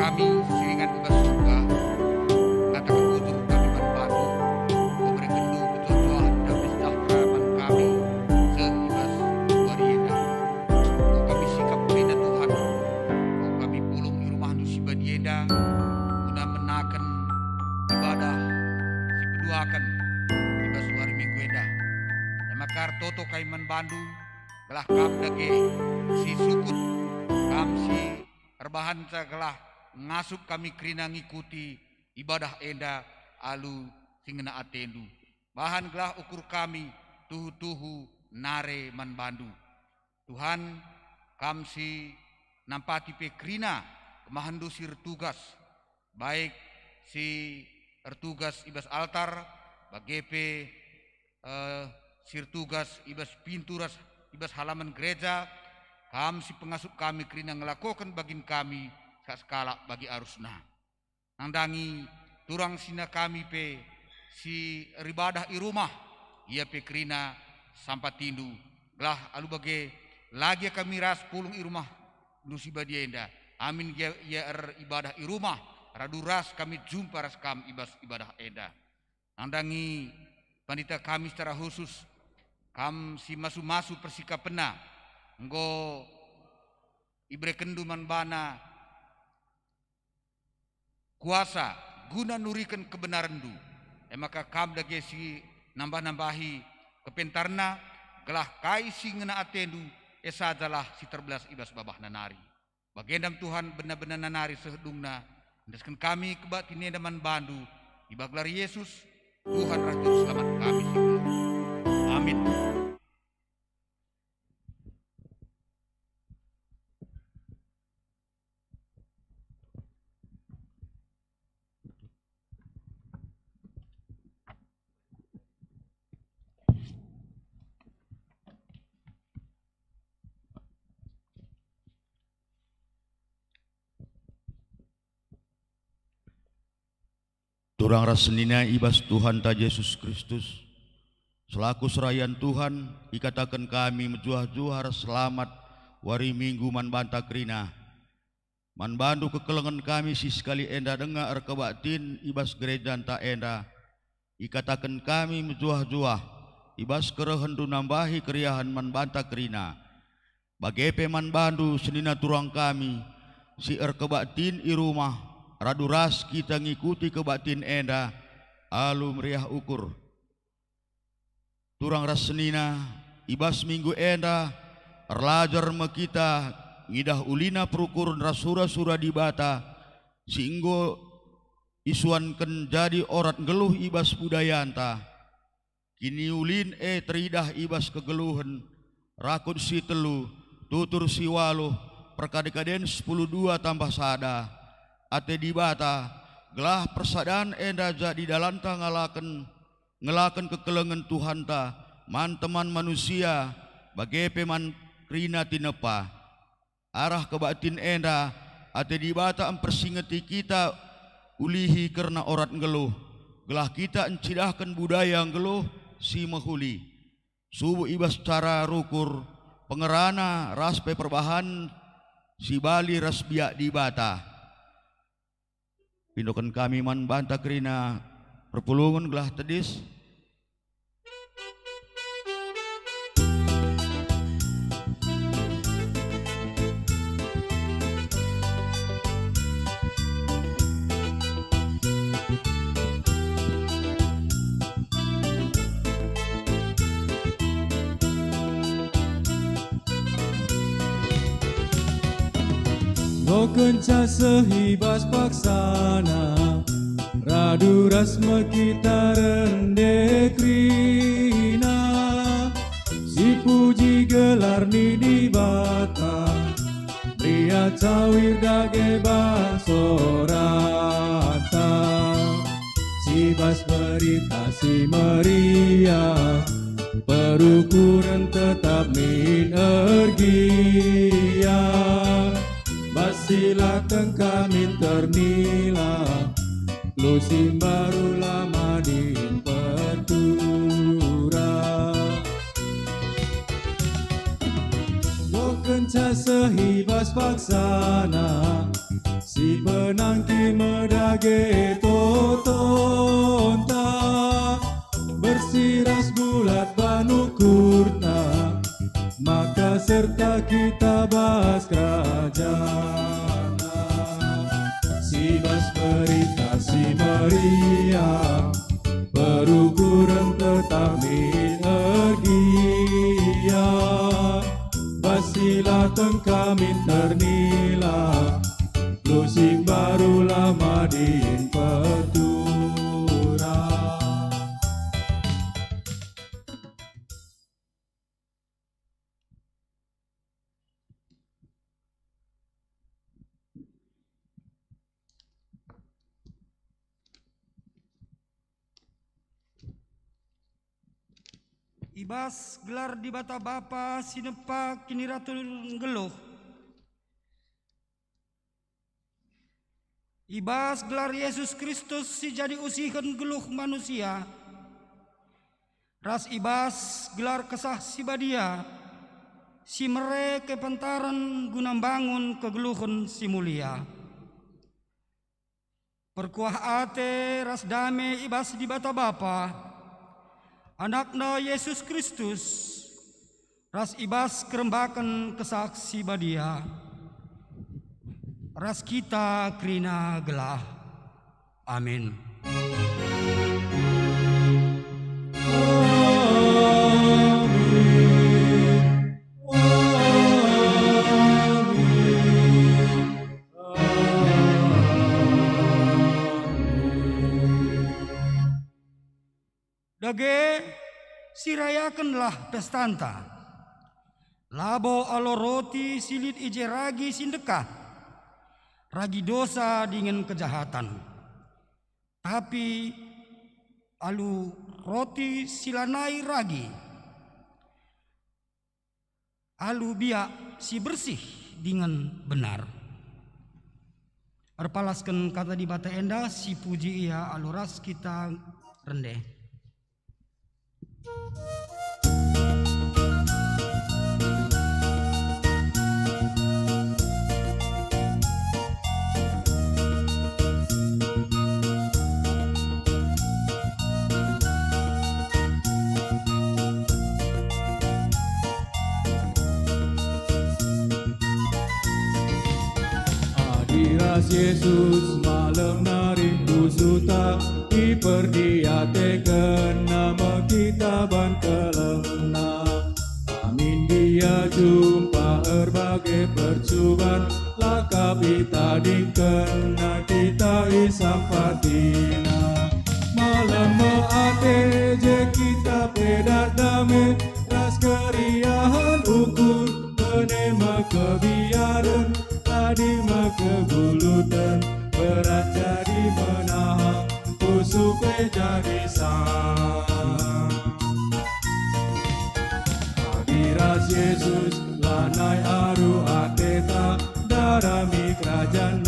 kami sesingan ibas surga, katakan utur kami manbandu, memberi kendu betul-betul damai sejahtera man kami seibas barieda. Kau kami sikap beda Tuhan, kau kami pulung di rumah nu si barieda, guna menakan ibadah si peduakan ibas hari minggu eda. Ya makar toto kai manbandu, gelah kam dage si sukut, kam si rebahan gelah ngasup kami kerina ngikuti ibadah enda alu singena atendu. Bahan gelah ukur kami tuhu-tuhu nare manbandu. Tuhan kam si nampati pe kerina kemahandu sir tugas baik si ertugas ibas altar bagepe sir tugas ibas pinturas ibas halaman gereja kam si pengasup kami kerina ngelakukan bagin kami skala bagi arusna. Nandangi turang sina kami pe si ribadah i rumah ia pe kerina sampat tindu gelah alu bage lagi kami ras pulung i rumah nusi badienda amin ia ibadah i rumah radu ras kami jumpa ras kam ibas ibadah enda. Nandangi pandita kami secara khusus kam si masu-masu persikapena nggo ibre kenduman bana kuasa guna nurikan kebenaran du. Maka kam dage si nambah-nambahi kepentarna gelah kai si ngena atendu esadalah si terbelas ibas babah nanari. Bagendam Tuhan benar-benar nanari sehedungna ndeskeun kami kebat tinedaman bandu ibaglar Yesus Tuhan Raja Selamat kami singgung. Amin. Turang rasenina ibas Tuhan ta Yesus Kristus selaku serayan Tuhan ikatakan kami menjuah-juhar selamat wari minggu manbanta krina manbandu kekelengan kami si sekali enda dengar kebatin ibas gereja ta enda ikatakan kami menjuah-juah ibas kerehendu nambahi keriahan manbanta krina bagepe manbandu senina turang kami si kebatin i rumah radu ras kita ngikuti kebatin enda alu meriah ukur turang ras senina ibas minggu enda erlajar kita ngidah ulina perukur rasura-sura di bata singgo isuanken jadi orat geluh ibas budayanta kini ulin teridah ibas kegeluhan rakut si telu tutur si waluh perkadekaden 10-2 tambah sada ate di bata gelah persadaan enda jadi dalanta ngelaken kekelengan Tuhan ta man teman manusia bagepe man krina tinepa arah kebatin enda ate di bata empersingeti kita ulihi karena orat ngeluh gelah kita encidahkan budaya ngeluh si mahuli subuh ibas cara rukur pengerana raspe perbahan si bali ras biak di bata pindokan kami man banta kerina perpulungan gelah tedis Kau kenca sehibas paksana radu rasma kita rendekrina si puji gelar ni di bata pria cawir dage basorata si bas berita si meriah perukuran tetap min ergia basilakan kami ternila lusim baru lama di petura Bo kenca sehibas paksana si menangki medage totonta bersiras bulat banukurta maka serta kita bas kerajaan Sibas berita si meriah berukuran tetap energia Basila tengkamin ternila Lusing baru lama din petura Ibas gelar di bata bapa sinepa kini ratu geluh. Ibas gelar Yesus Kristus si jadi usihan geluh manusia. Ras ibas gelar kesah si badia si mere kepentaran guna bangun kegeluhan si mulia. Perkuah ate ras dame ibas di bata bapa. Anakna Yesus Kristus ras ibas kerembakan kesaksi badia ras kita krina gelah amin. Dage sirayakanlah pestanta. Labo alo roti silit ije ragi sindekah. Ragi dosa dengan kejahatan. Tapi alu roti silanai ragi. Alu biak si bersih dengan benar. Arpalaskan kata di bata enda si puji ia alu ras kita rendeh. Adiras Yesus malam narindu suta diperdiateken nama kita ban kelengna. Amin dia jumpa berbagai percubaan lakap kita dikena kita isam patina. Malam meate je kita pedat damai ras keriahan ukur penema kebiaran tadi kegulutan berat jadi menahan kusupe jadi sang. Hadirat Yesus lanai aru ateta darami kerajaan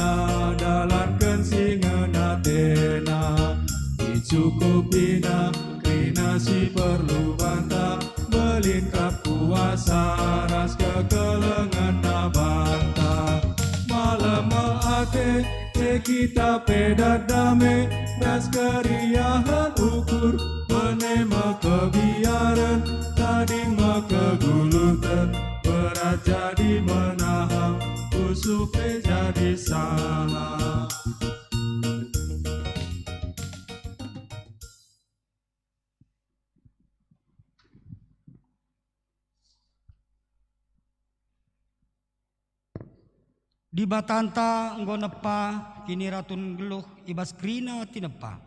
dalam kensingan atena dicukupina krina si perlu bantah melingkap kuasa ras kekelengan nabanta. Malam ate kita pedat damai ras keriahan ukur menema kebiaran tadi kegulutan berat jadi menahan usupe jadi salah. Di batanta nggo nepa kini ratun geluh ibas krina tinepa.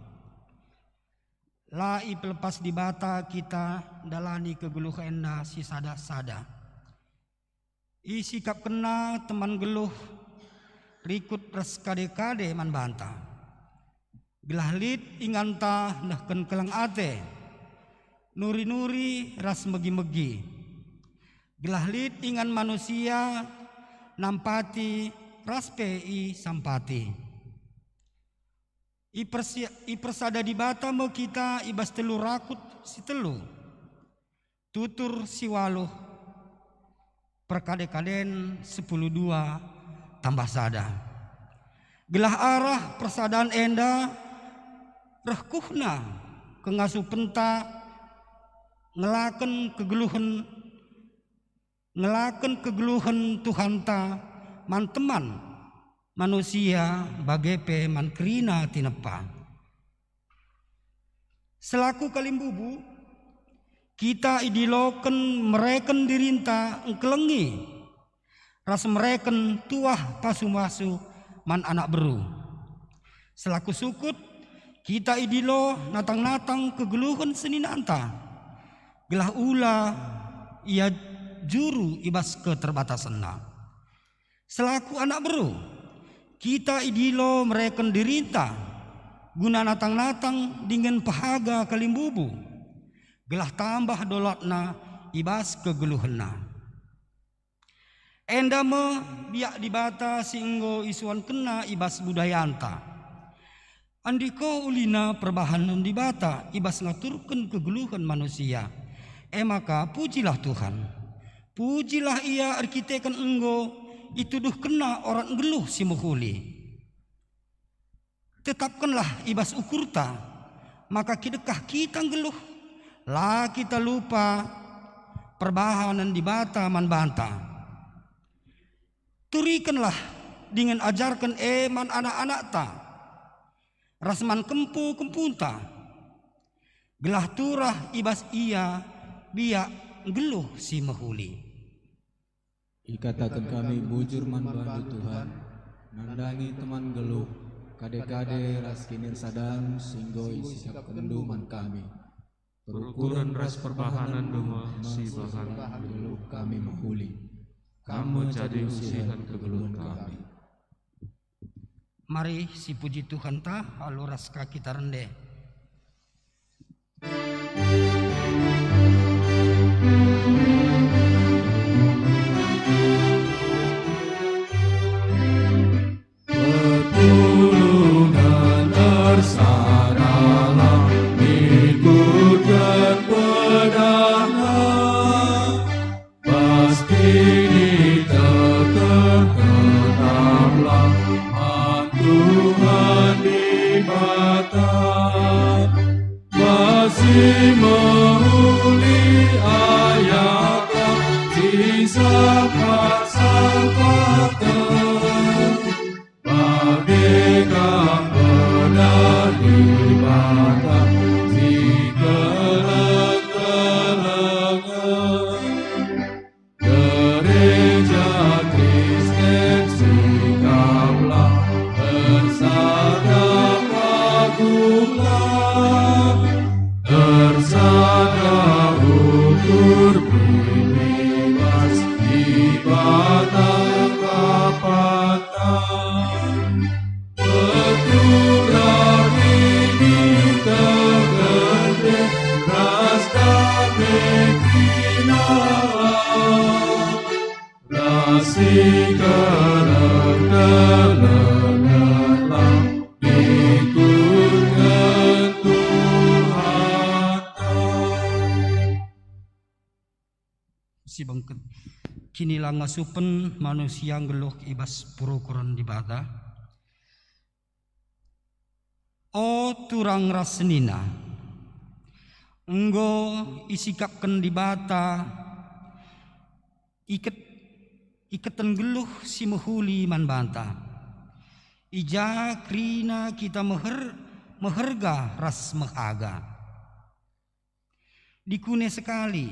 La ipelepas di bata kita dalani kegeluh enda si sada-sada. Isikap kena teman geluh rikut res kade-kade man banta. Gelah lit inganta nahken kelang ate. Nuri-nuri ras megi-megi. Gelah lit ingan manusia nampati raspe i sampati. Ipersada di bata mo kita ibas telu rakut si telu. Tutur si waluh. Perkade-kaden 10-2 tambah sada. Gelah arah persadaan enda rehkuhna kengasuh penta ngelaken kegeluhan Tuhan ta man teman manusia bagepe man kerina tinepa. Selaku kalimbubu kita idiloken mereken dirinta engkelengi ras mereken tuah pasu-masu man anak beru. Selaku sukut kita idilo natang-natang kegeluhan seninanta gelah ula ia juru ibas keterbatasanna. Selaku anak beru kita idilo mereken dirinta guna natang-natang dengan pahaga kalimbubu gelah tambah dolatna ibas kegeluhenna. Enda me biak dibata singgo isuan kena ibas budayanta. Andiko ulina perbahanan dibata ibas ngaturkan kegeluhan manusia. Maka pujilah Tuhan. Pujilah ia arkitekan enggo ituduh kena orang geluh si muhuli. Tetapkanlah ibas ukurta, maka kidekah kita geluh. Lah kita lupa perbahanan dibata man banta. Turikanlah dengan ajarkan eman anak-anak ta. Rasman kempu kempunta. Gelah turah ibas ia biak geluh si mahuli. Ikatakan kami bujur man bantu Tuhan, nandangi teman geluh, kade-kade ras kinir sadang singgo isikap kenduman kami. Perukuran ras perbahanan duma si bahan geluh kami mahuli. Kamu jadi usihan kegeluhan kami. Mari si puji Tuhan ta aluras kaki kita rendeh. Pertolongan tersadalah ikutkan pedanglah pasti ditekan tetaplah Tuhan di mata masih menghuli ayatnya disangka-sangkakan bagaikan pedang di mata si keleng-kelengan gereja Kristen sikaplah tersadar agunglah tersadar ukur bebas di batang kapatan peturang ini tergede ras damai kinaan rasi keleng-kelenganlah ikutkan Tuhan. Si bangket kini lang ngasupen manusia geluh ibas purukuran dibata. O turang rasenina enggo isikapkan dibata iketan geluh si mahuli man banta. Ija krina kita meherga ras mehaga. Dikune sekali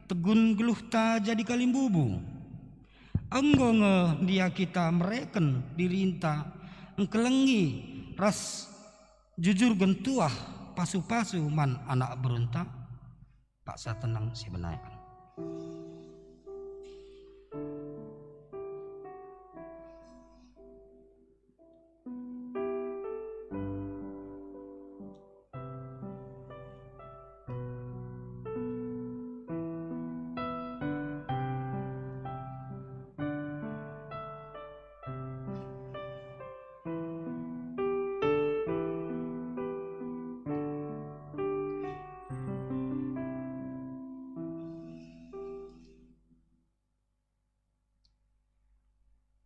tegun geluh ta jadi kalimbubu. Enggo nge dia kita mereken dirinta engkelengi ras jujur gentuah pasu-pasu man anak berunta paksa tenang si benayan.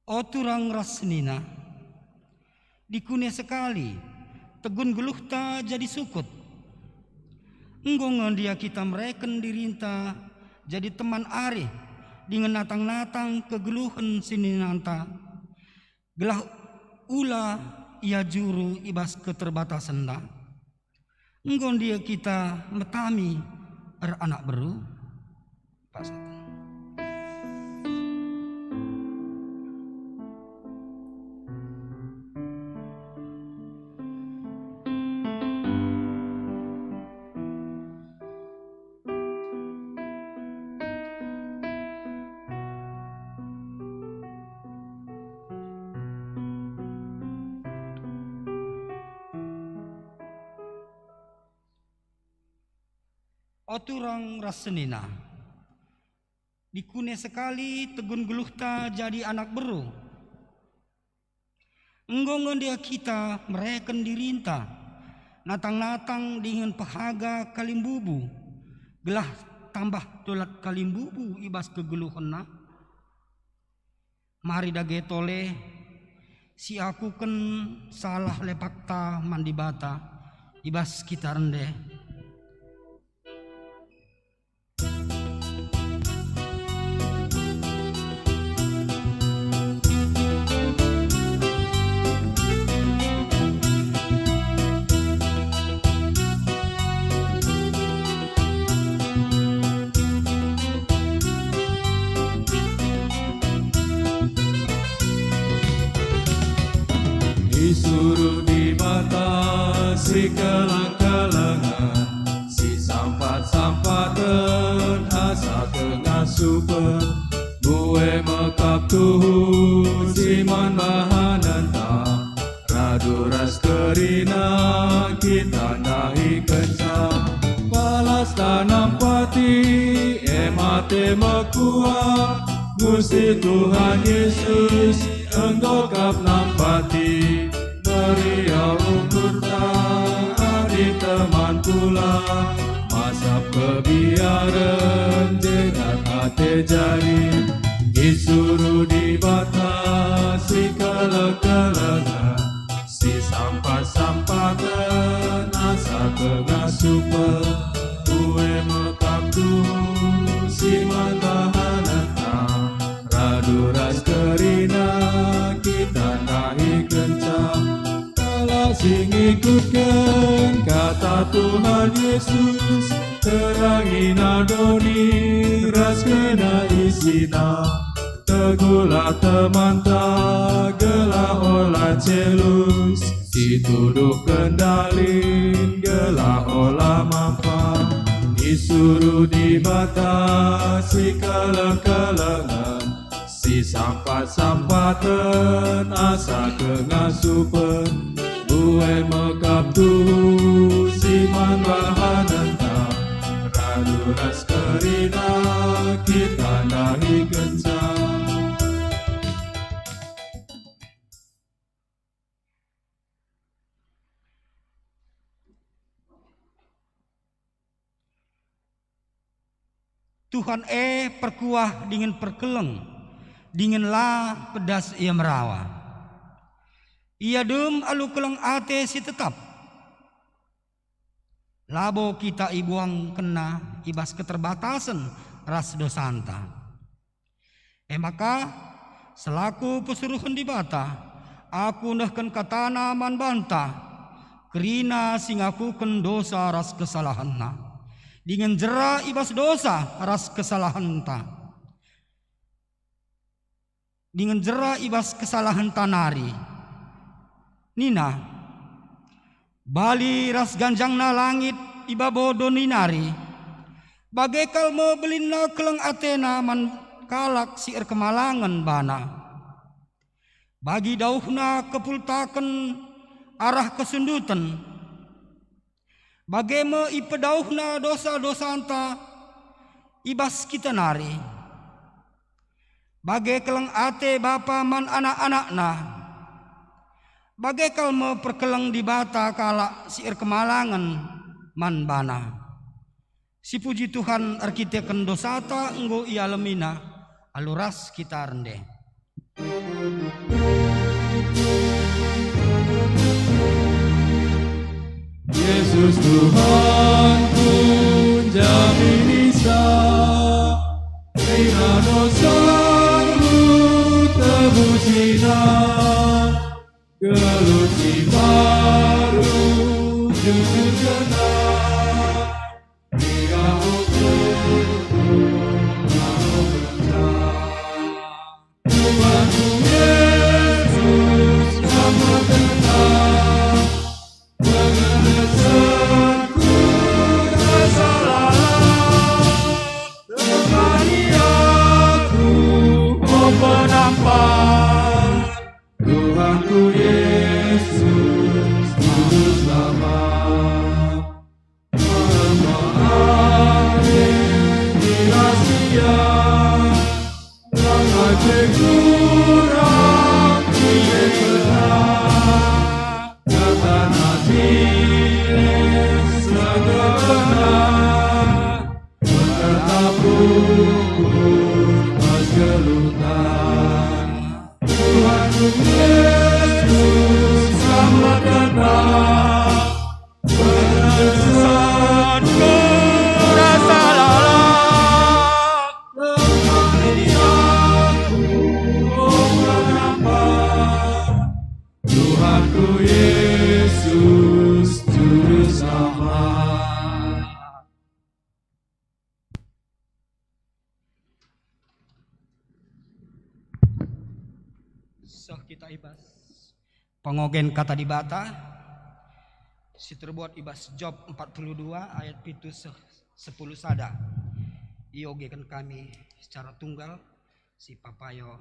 O turang rasnina dikune sekali tegun geluh ta jadi sukut. Enggongan dia kita mereken dirinta jadi teman are dengan natang-natang kegeluhan sininanta. Gelah ula ia juru ibas keterbatasan da. Enggon dia kita metami anak beru. Pas. Oturang rasenina dikune sekali tegun geluh ta jadi anak beru. Enggongan dia kita mereken dirinta natang-natang dengan pahaga kalimbubu. Gelah tambah tolat kalimbubu ibas kegeluhna. Mari dage tole si aku ken salah lepak ta mandi bata ibas kita rende. Disuruh dibatasi kelang-kelangan, si sampat-sampatan asa tengah super. Bue mekap tuhu siman bahananta, radu ras kerina kita nahi kencang. Balas tanam pati emate mekuat, Gusti Tuhan Yesus Engkau kap nampati. Meriau ukur adik teman pula, masa kebiaran dengan hati jari. Disuruh dibatasi kelang-kelangan, si sampat-sampatan asa tengah super. Kue mekap tuhu siman bahananta, radu ras kerina kita nahi kencang. Sing ikutkan kata Tuhan Yesus, terangi nadoni ras kena isina. Tegulah teman tak gelah olah celus, si tuduh kendalin gelah olah mampa. Disuruh dibatasi kelang-kelangan, si sampat-sampatan asa kengah supen. Bue mekap tuhu siman bahananta, radu ras kerina kita nahi kencang. Tuhan perkuah dingin perkeleng, dingin la pedas ia merawa. Ia dem alu keleng ate si tetap. Labo kita ibuang kena ibas keterbatasan ras dosanta. Maka selaku pesuruhan di bata, aku ndahkan katana man banta, kerina sing aku ken dosa ras kesalahanna. Dengan jera ibas dosa ras kesalahanta. Dengan jera ibas kesalahan tanari. Nina, bali ras ganjangna langit iba bodo ninari. Bagekal mo belinna keleng atena man kalak sier kemalangan bana. Bagi dauhna kepultaken arah kesundutan. Bagema ipedauhna dosa-dosanta ibas kita nari. Bagai keleng ate bapa man anak-anakna. Bagekal me perkeleng di bata kala siir kemalangan man bana. Si puji Tuhan arkiteken dosata enggo ia lemina aluras kita rende. Tuhanku Yesus, Juru Selamat, memaafkan rahasia, rangai kurang dibelah, kata hati segenap, bertabur mas gelutan. Tuhanku Yesus, selamat datang, penebusan rasa lalat, temani aku, oh mengapa. Tuhanku Yesus, Juru Selamat. Sah kita ibas pengogen kata di bata si terbuat ibas Job 42 ayat pitu 10 sada iogekan kami secara tunggal si papayo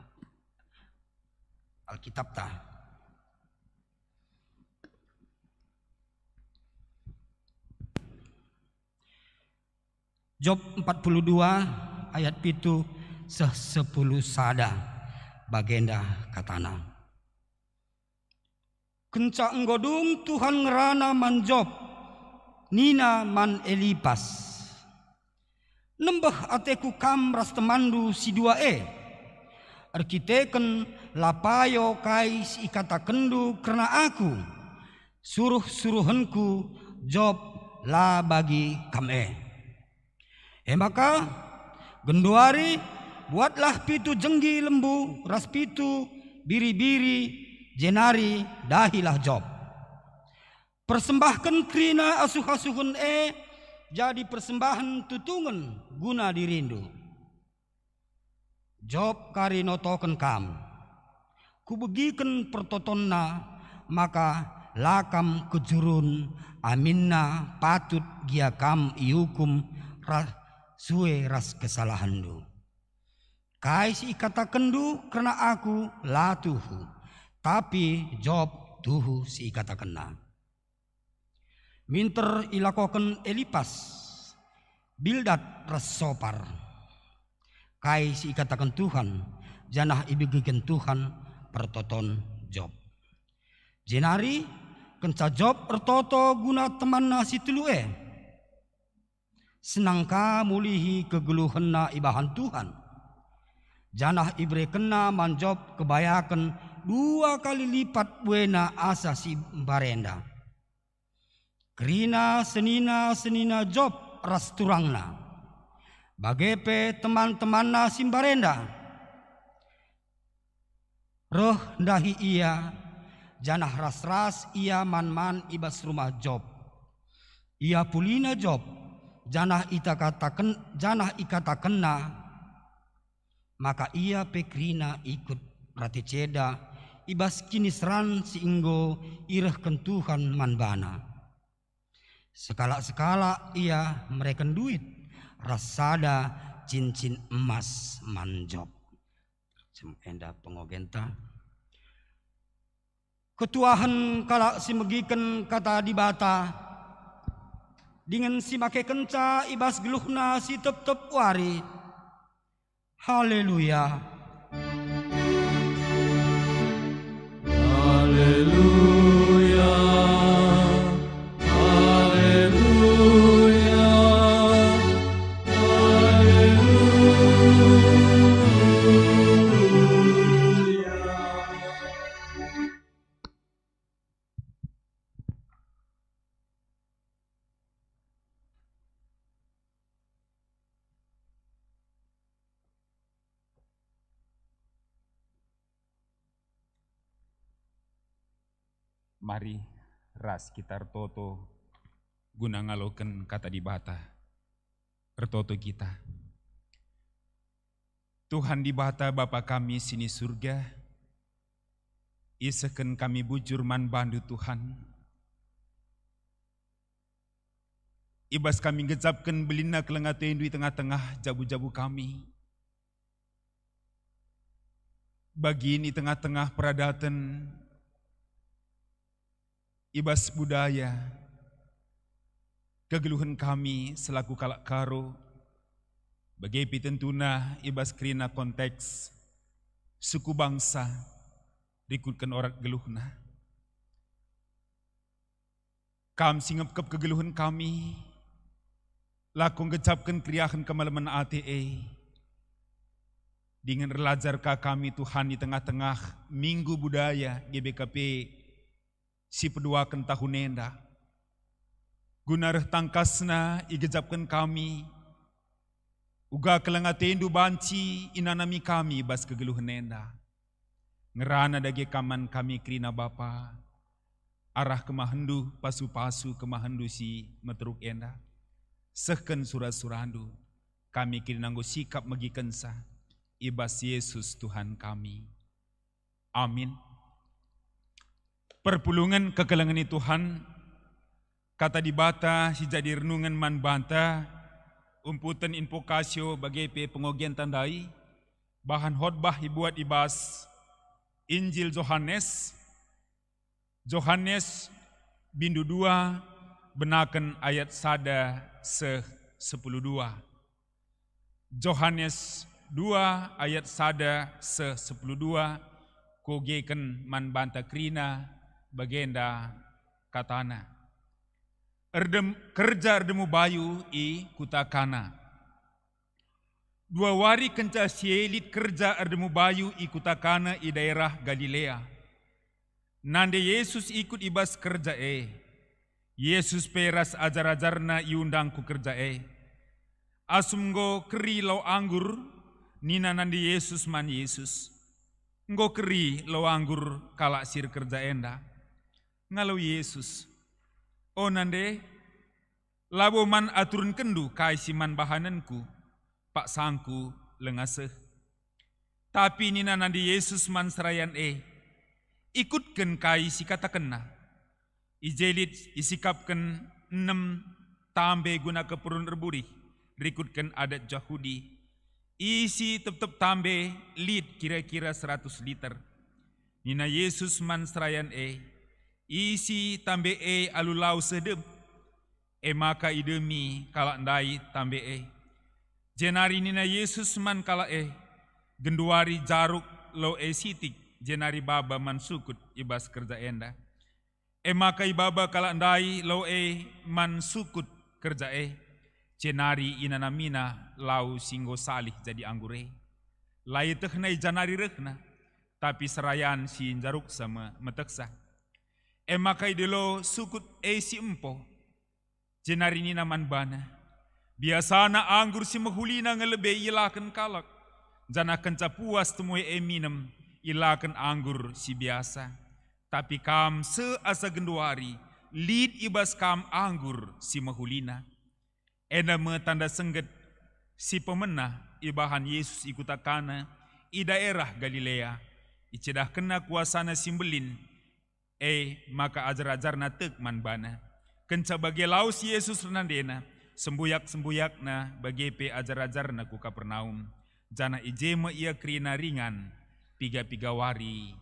Alkitab ta. Job 42 ayat pitu 10 sada bagenda katana. Kenca enggodung Tuhan ngerana man Job, nina man Elipas. Nembah ateku kam ras temandu si 2 arkiteken lapayo kai si ikata kendu karena aku. Suruh-suruhanku Job la bagi kame. Maka genduari buatlah pitu jenggi lembu, ras pitu biri-biri, jenari dahilah Job. Persembahkan krina asuh-asuhun jadi persembahan tutungan guna dirindu. Job kari notoken kam, kubegiken pertotonna maka lakam kejurun aminna patut gia kam iukum suwe ras kesalahandu. Kai si kata kendu karena aku la tuhu, tapi Job tuhu si kata kena. Minter ilakoken Elipas, Bildad ras Sopar. Kai si katakan Tuhan, janah ibigiken Tuhan pertoton Job. Jenari kenca Job ertoto guna teman nasi telue. Senangka mulihi kegeluhenna ibahan Tuhan. Janah ibre kena man Job kebayakan 2 kali lipat buena asa si barenda. Kerina senina Job ras turangna. Bagepe teman-temanna simbarenda. Roh ndahi ia janah ras-ras ia man-man ibas rumah Job. Ia pulina Job janah ikata kena maka ia pekrina ikut praticeda ibas kinisran siinggo ireh kentuhan manbana. Sekala-sekala ia mereken duit rasada cincin emas man Job. Enda pengogenta. Ketuahan kala si megiken kata di bata dengan si make kenca ibas geluhna si tep-tep wari. Haleluya. Haleluya. Haleluya. Haleluya. Mari ras kita toto guna ngaloken kata di bata ertoto kita. Tuhan di bata Bapa kami sini surga, iseken kami bujur man bandu Tuhan. Ibas kami ngejapkan belina kelengaten di tengah-tengah jabu-jabu kami. Bagi ini tengah-tengah peradatan, ibas budaya, kegeluhan kami selaku kalak karo, bagi pitentuna ibas kerina konteks suku bangsa, rikutkan orang geluhna. Kam singap-kap kegeluhan kami, lakong gecapkan kriahan kemalaman ATE, dengan relajar kami Tuhan di tengah-tengah minggu budaya GBKP si peduakan tahun nenda. Gunareh tangkasna igejapkan kami, uga kelengatendu banci inanami kami bas kegeluhan nenda. Ngerana dage kaman kami krina Bapa, arah kemahendu pasu-pasu kemahendu si meteruk enda. Sehken surat-surandu, kami kini nanggo sikap megikensa, ibas Yesus Tuhan kami. Amin. Perpulungan kekelangan Tuhan, kata di bata si jadi renungan man banta, umputan invokasio bagi pengogian tandai, bahan khotbah dibuat ibas Injil Yohanes bindu 2, benakan ayat sada 10:2. Yohanes 2 ayat sada 10:2 kogeken man banta krina bagenda katana. Kerja erdemu bayu i kutakana. 2 wari kenca sielit kerja erdemu bayu i kutakana i daerah Galilea. Nande Yesus ikut ibas kerja Yesus peras ajar-ajarna iundang ku kerja Asumgo keri lau anggur, nina nandi Yesus man Yesus. Ngo keri lau anggur kalak sir kerja enda. Ngalau Yesus. Oh nande, labo man aturun kendu kai siman bahananku, pak sangku lengaseh. Tapi nina nandi Yesus man serayan ikutkan kai si kata kena. Ijelit isikapkan 6 tambe guna kepurun erburi, rikutkan adat Yahudi. Isi tetap tambe lid kira-kira 100 liter. Nina Yesus man serayan isi tambe alulau sedem. Maka idemi kalak ndai tambe Jenari nina Yesus man kalak genduari jaruk lo sitik. Jenari baba man sukut ibas kerja enda. Maka ibaba kalak ndai lo man sukut kerja Jenari inanamina lau singgo salih jadi anggure. Lai teknai janari rekna, tapi serayan si jaruk sama meteksa. Maka idelo sukut si empo. Jenari nina man bana. Biasana anggur si mahulina ngelebe ilakan kalak. Jana kenca puas temui minum ilakan anggur si biasa. Tapi kam seasa genduari, lid ibas kam anggur si mahulina. Ena me tanda sengget si pemenah ibahan Yesus ikutakana i daerah Galilea. Icedah kena kuasana simbelin. Maka ajar-ajarna tek man bana. Kenca bagi laus Yesus renandena. Sembuyak-sembuyakna bagi ajar-ajarna ku Kapernaum. Jana ijema ia krina ringan. 3 wari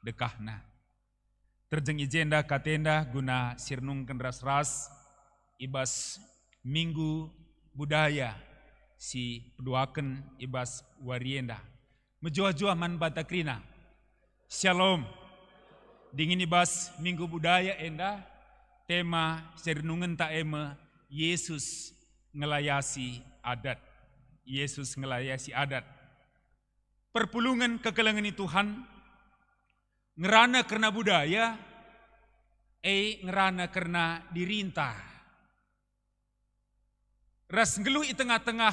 dekahna. Terjeng ijenda katenda guna sirnung ras-ras ibas minggu budaya si peduaken ibas warienda. Mejuah-juah man batakrina. Shalom. Dingin ibas minggu budaya enda tema sirnungan taema Yesus ngelayasi adat. Yesus ngelayasi adat. Perpulungan kekelangan Tuhan ngerana karena budaya, ngerana karena dirintah. Ras ngeluh di tengah-tengah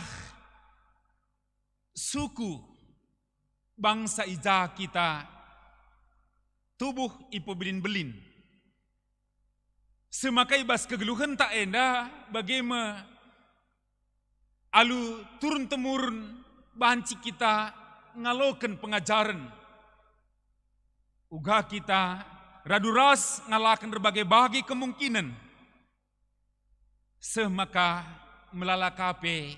suku bangsa ija kita tubuh ipo belin-belin. Semakai ibas kegeluhan tak enda bagaimana alu turun temurun banci kita ngaloken pengajaran. Uga kita raduras ngalakan berbagai kemungkinan. Semaka melalakape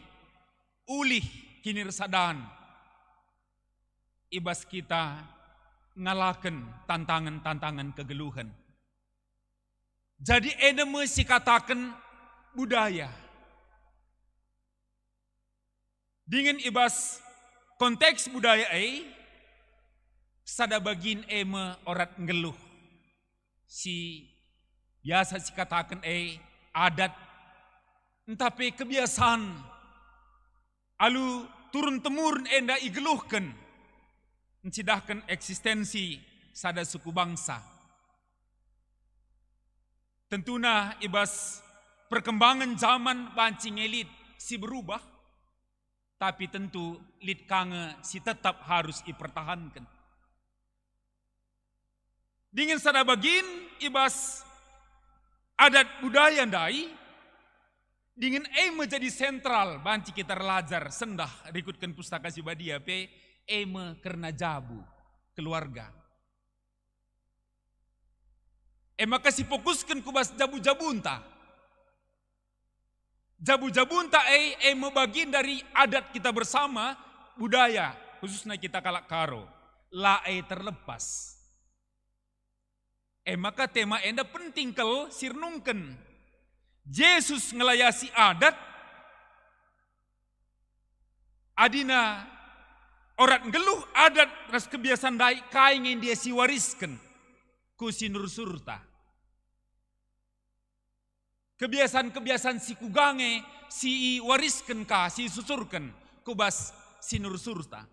ulih kini resadan. Ibas kita ngalakan tantangan-tantangan kegeluhan. Jadi eda mesti katakan budaya. Dengan ibas konteks budaya sada bagin ema orat ngeluh. Si biasa si katakan adat. Tapi kebiasaan. Alu turun temurun enda igeluhkan. Mencidahkan eksistensi sada suku bangsa. Tentunya ibas perkembangan zaman bancing elit si berubah. Tapi tentu lit kange si tetap harus dipertahankan. Dengan sada bagin ibas adat budaya ndai. Dengan menjadi sentral banci kita relajar sendah rikutkan pustaka si badia karena jabu keluarga. Maka si fokuskan kubas jabu-jabunta. Jabu-jabunta bagian dari adat kita bersama budaya khususnya kita kalak karo. La terlepas. Maka tema enda penting kalau sirnungken. Yesus ngelayasi adat. Adina orang geluh adat ras kebiasaan dai kaingin dia si wariskan ku sinur surta. Kebiasaan-kebiasaan si kugange si wariskan ka si susurkan kubas sinur surta.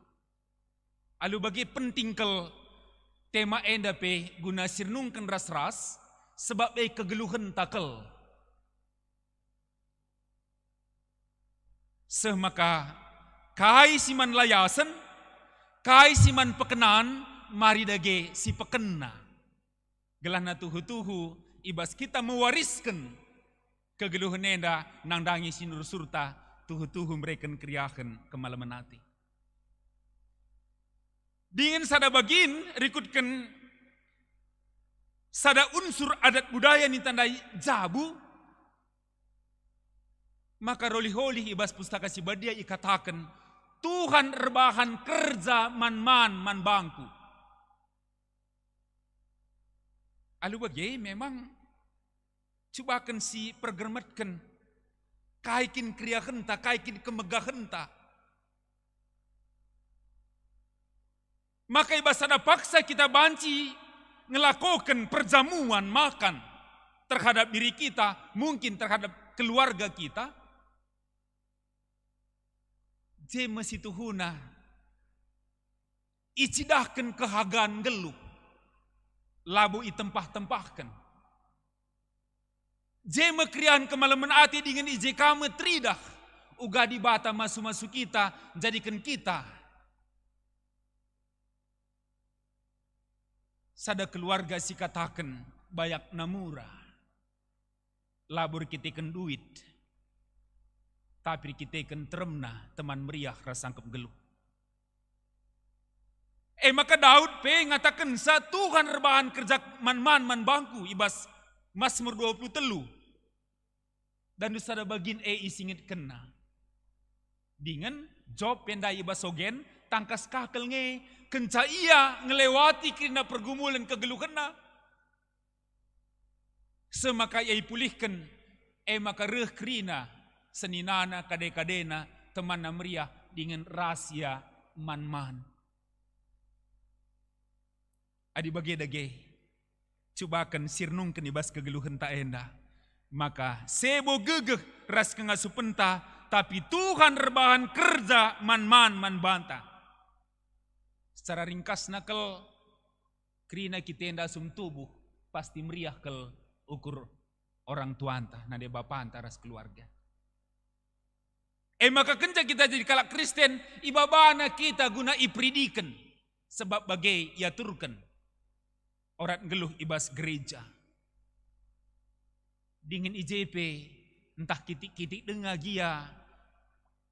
Alu bagi penting kel tema enda guna sirnungkan ras-ras sebab kegeluhan takel. Semaka kai siman layasan, kai siman pekenan, mari dage si pekena. Gelahna tuhu-tuhu, ibas kita mewariskan kegeluhan enda nangdangi sinur surta, tuhu-tuhu mereka kriakan kemalaman hati. Dengan sada bagin, rikutkan sada unsur adat budaya ni tandai jabu, maka roli-holi ibas pustaka si badia ikatakan Tuhan rebahan kerja man bangku. Alu bagi memang cobakan si pergermetkan kaikin kriya henta, kaikin kemegah henta. Maka ibas ada paksa kita banci ngelakukan perjamuan makan terhadap diri kita, mungkin terhadap keluarga kita. Jema situhuna icidahkan kehagan geluh labu itempah-tempahkan. Jema krian kemalaman ati dengan ije kame tridah uga di bata masu-masu kita jadikan kita sada keluarga si katakan bayak namura labur kitikan duit tapi kita ikan teremna teman meriah rasangkep geluh. Maka Daud ngatakan sa Tuhan rebahan kerja man bangku ibas Mazmur 20 telu. Dan dusada bagin isingit kena. Dengan Job pendai ibas sogen tangkas kakel nge kenca ia ngelewati kena pergumulan kegeluhan na. Semaka ia pulihkan maka reh krina seninana kade-kadena teman namriah dengan rahasia man. Adi bagi-dage cobakan sirnungkan ibas kegeluhan tak enda. Maka sebo gegeh ras kengasupenta tapi Tuhan rebahan kerja man banta. Secara ringkas nakel krina kita enda sum tubuh pasti meriah kel ukur orang tua anta nade bapa anta ras keluarga. Maka kenca kita jadi kalak Kristen, ibabana kita guna ipridikan. Sebab bagai iaturkan. Orang geluh ibas gereja. Dingin IJP entah kitik-kitik dengar gia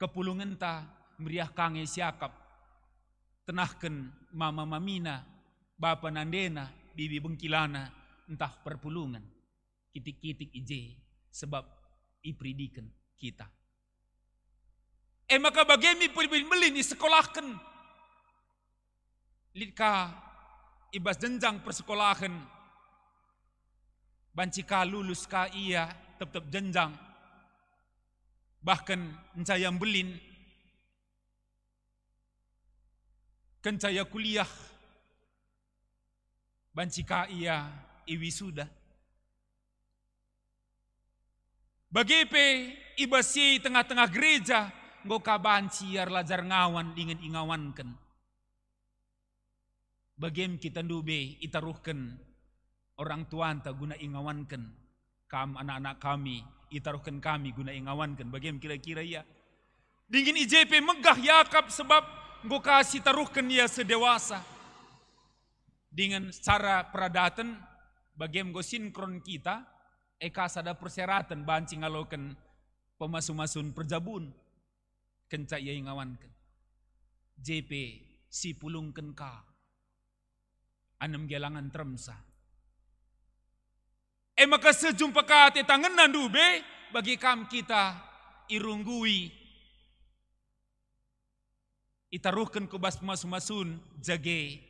kepulungan ta meriah kange siakap tenahken mama mamina bapa nandena bibi bengkilana entah perpulungan kitik-kitik IJ sebab ipridikan kita. Maka bagemi pelin sekolahkan litka ibas jenjang persekolahan bancika lulus ka iya tetap jenjang bahkan encaya belin kencaya kuliah bancika iya iwisuda bagepe ibasi tengah-tengah gereja ngoka banci ar lajar ngawan dingin ingawankan bagem kita ndube itaruhkan orang tuanta guna ingawankan kam anak-anak kami itaruhkan kami guna ingawankan bagem kira-kira ya dingin IJP megah yakap sebab nggo kasih taruhkan ya sedewasa dengan cara peradatan bagem go sinkron kita sada perseratan banci ngalokan pemasu-masun perjabun kencak ya ingawankan JP si pulungkan ka anem gelangan tremsa maka sejumpa kate tangenan dube bagi kam kita irunggui itaruhkan kubas masun jage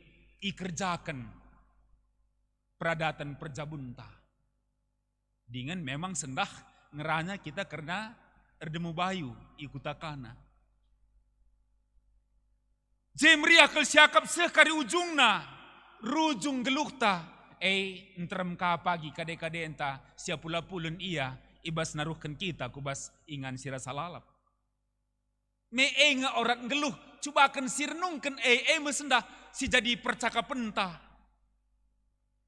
ikerjakan peradatan perjabunta dengan memang sendah ngeranya kita karena erdemu bayu ikutakana jemria kel siakap sekari ujungna rujung gelukta entrem ka pagi kade-kade enta siapula pulun iya ibas naruhkan kita kubas ingan sira salalap me nga orang geluh cubakan sirnungkan mesendah si jadi percakapan ta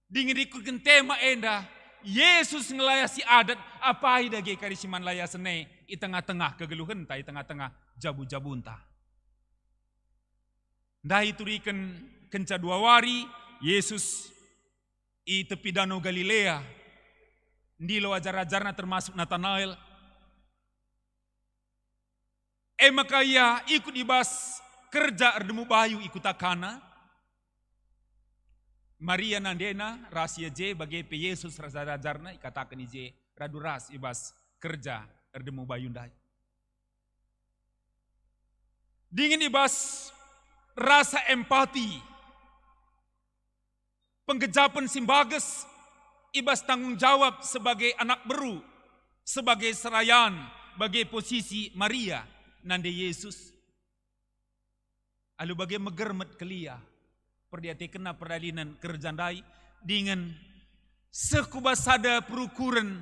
dingin ikutkan tema enda Yesus ngelayasi adat apa idage karisiman layasene i tengah-tengah kegeluhan ta i tengah-tengah jabu-jabun ta dah iturikan kenca 2 wari Yesus i tepi danau Galilea ndilo ajar-ajarna termasuk Nathanael maka ia ikut ibas kerja erdemu bayu ikutakana Maria nandena rahasia je bagi Yesus rasa ajarna ikatakan ije radu ras ibas kerja erdemu bayu ndai dingin ibas rasa empati penggejapan simbages ibas tanggung jawab sebagai anak beru sebagai serayan bagi posisi Maria nande Yesus alu bagi megermet kelia perdiate kena perdalinan kerjandai dengan sekubas sada perukuran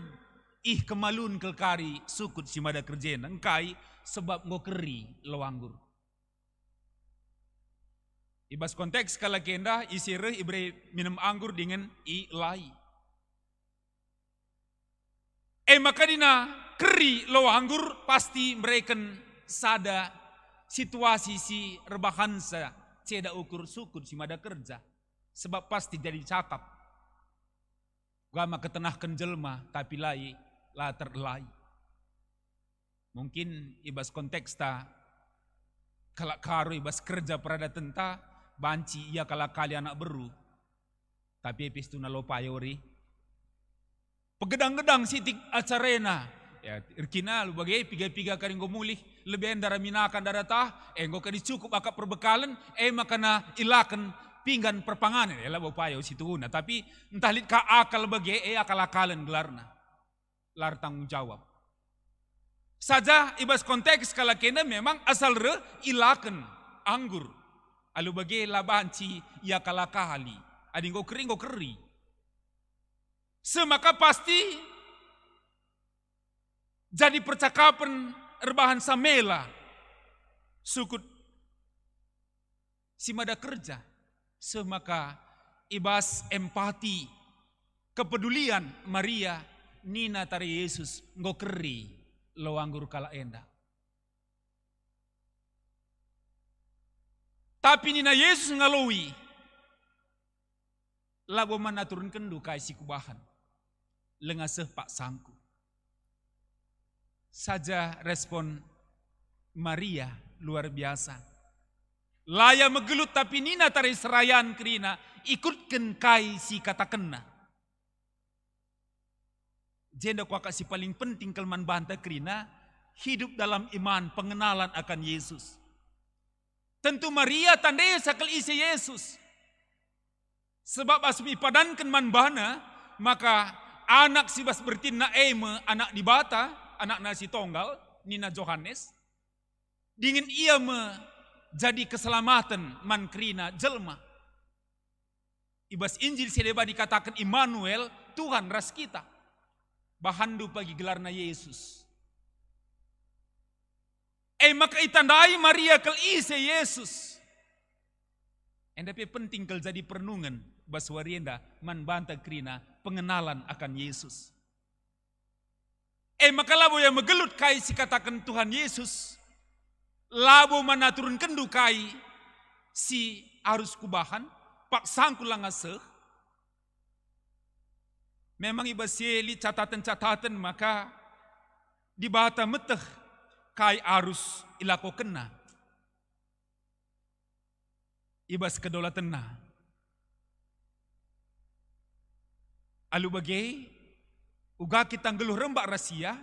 kemalun kelkari sukut simada kerjena engkai sebab ngokeri lewanggur ibas konteks kala kenda isire ibre minum anggur dengan lai maka dina keri lo anggur pasti mereka sada situasi si rebahansa ceda ukur sukut si mada kerja sebab pasti jadi cakap gama ketenahkan jelma tapi lai latar lai mungkin ibas konteks ta kalak karo ibas kerja perada tenta banci ia kalak kali anak beru tapi epistuna lopayori pegedang-gedang sitik acarena ya irkina lu bagai piga-piga karing gomulih lebih endara minakan daratah enggo kadi cukup akak perbekalan makana ilakan pinggan perpanganan ya lah bapayo situna tapi entah lit ka akal bagai akal-akalan gelarna lar tanggung jawab saja ibas konteks kala kena memang asal ilakan anggur alu bagai labanci ya kalakali adi go keri semaka pasti jadi percakapan erbahan samela sukut si mada kerja semaka ibas empati kepedulian Maria nina tari Yesus ngokeri lo anggur kala enda tapi nina Yesus ngalawi labo manaturun kendu kai si kubahan lengaseh pak sangku saja respon Maria luar biasa. Laya megelut tapi nina tari serayan kerina ikutkan kai si katakenna. Jenda kuaka si paling penting kelman banta kerina hidup dalam iman pengenalan akan Yesus. Tentu Maria tandai sakal isi Yesus. Sebab asmi padankan man bana maka anak si bas bertina eme anak di bata anak nasi tonggal nina Johannes dingin ia jadi keselamatan man kerina jelma. Ibas Injil sedeba dikatakan Immanuel, Tuhan ras kita. Bahandu pagi gelarna Yesus. Maka itandai Maria kel ise Yesus. Tapi penting kel jadi perenungan bas warienda man banta kerina pengenalan akan Yesus. Maka labo yang megelut kai si katakan Tuhan Yesus. Labo manaturun kendu kai si arus kubahan pak sangkul langaseh. Memang ibaseli catatan-catatan maka di bata meteh kai arus ilako kena. Ibas kedaulatan na. Alu bagai uga kita ngeluh rembak rahasia.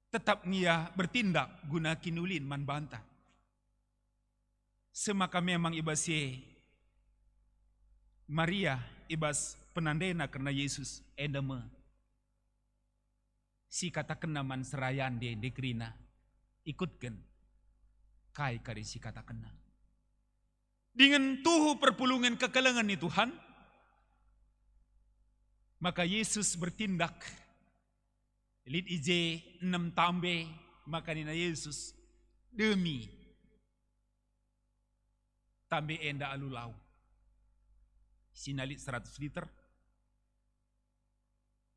Tetap nia bertindak guna kinulin man banta. Semaka memang ibas Maria ibas penandena karena Yesus endeme. Si kata kena man serayan de kerina ikutkan kai kari si kata kena. Dengan tuhu perpulungan kekelengan ni Tuhan, maka Yesus bertindak. Lid ije 6 tambe makanina Yesus demi tambe enda alulau. Sinalit 100 liter.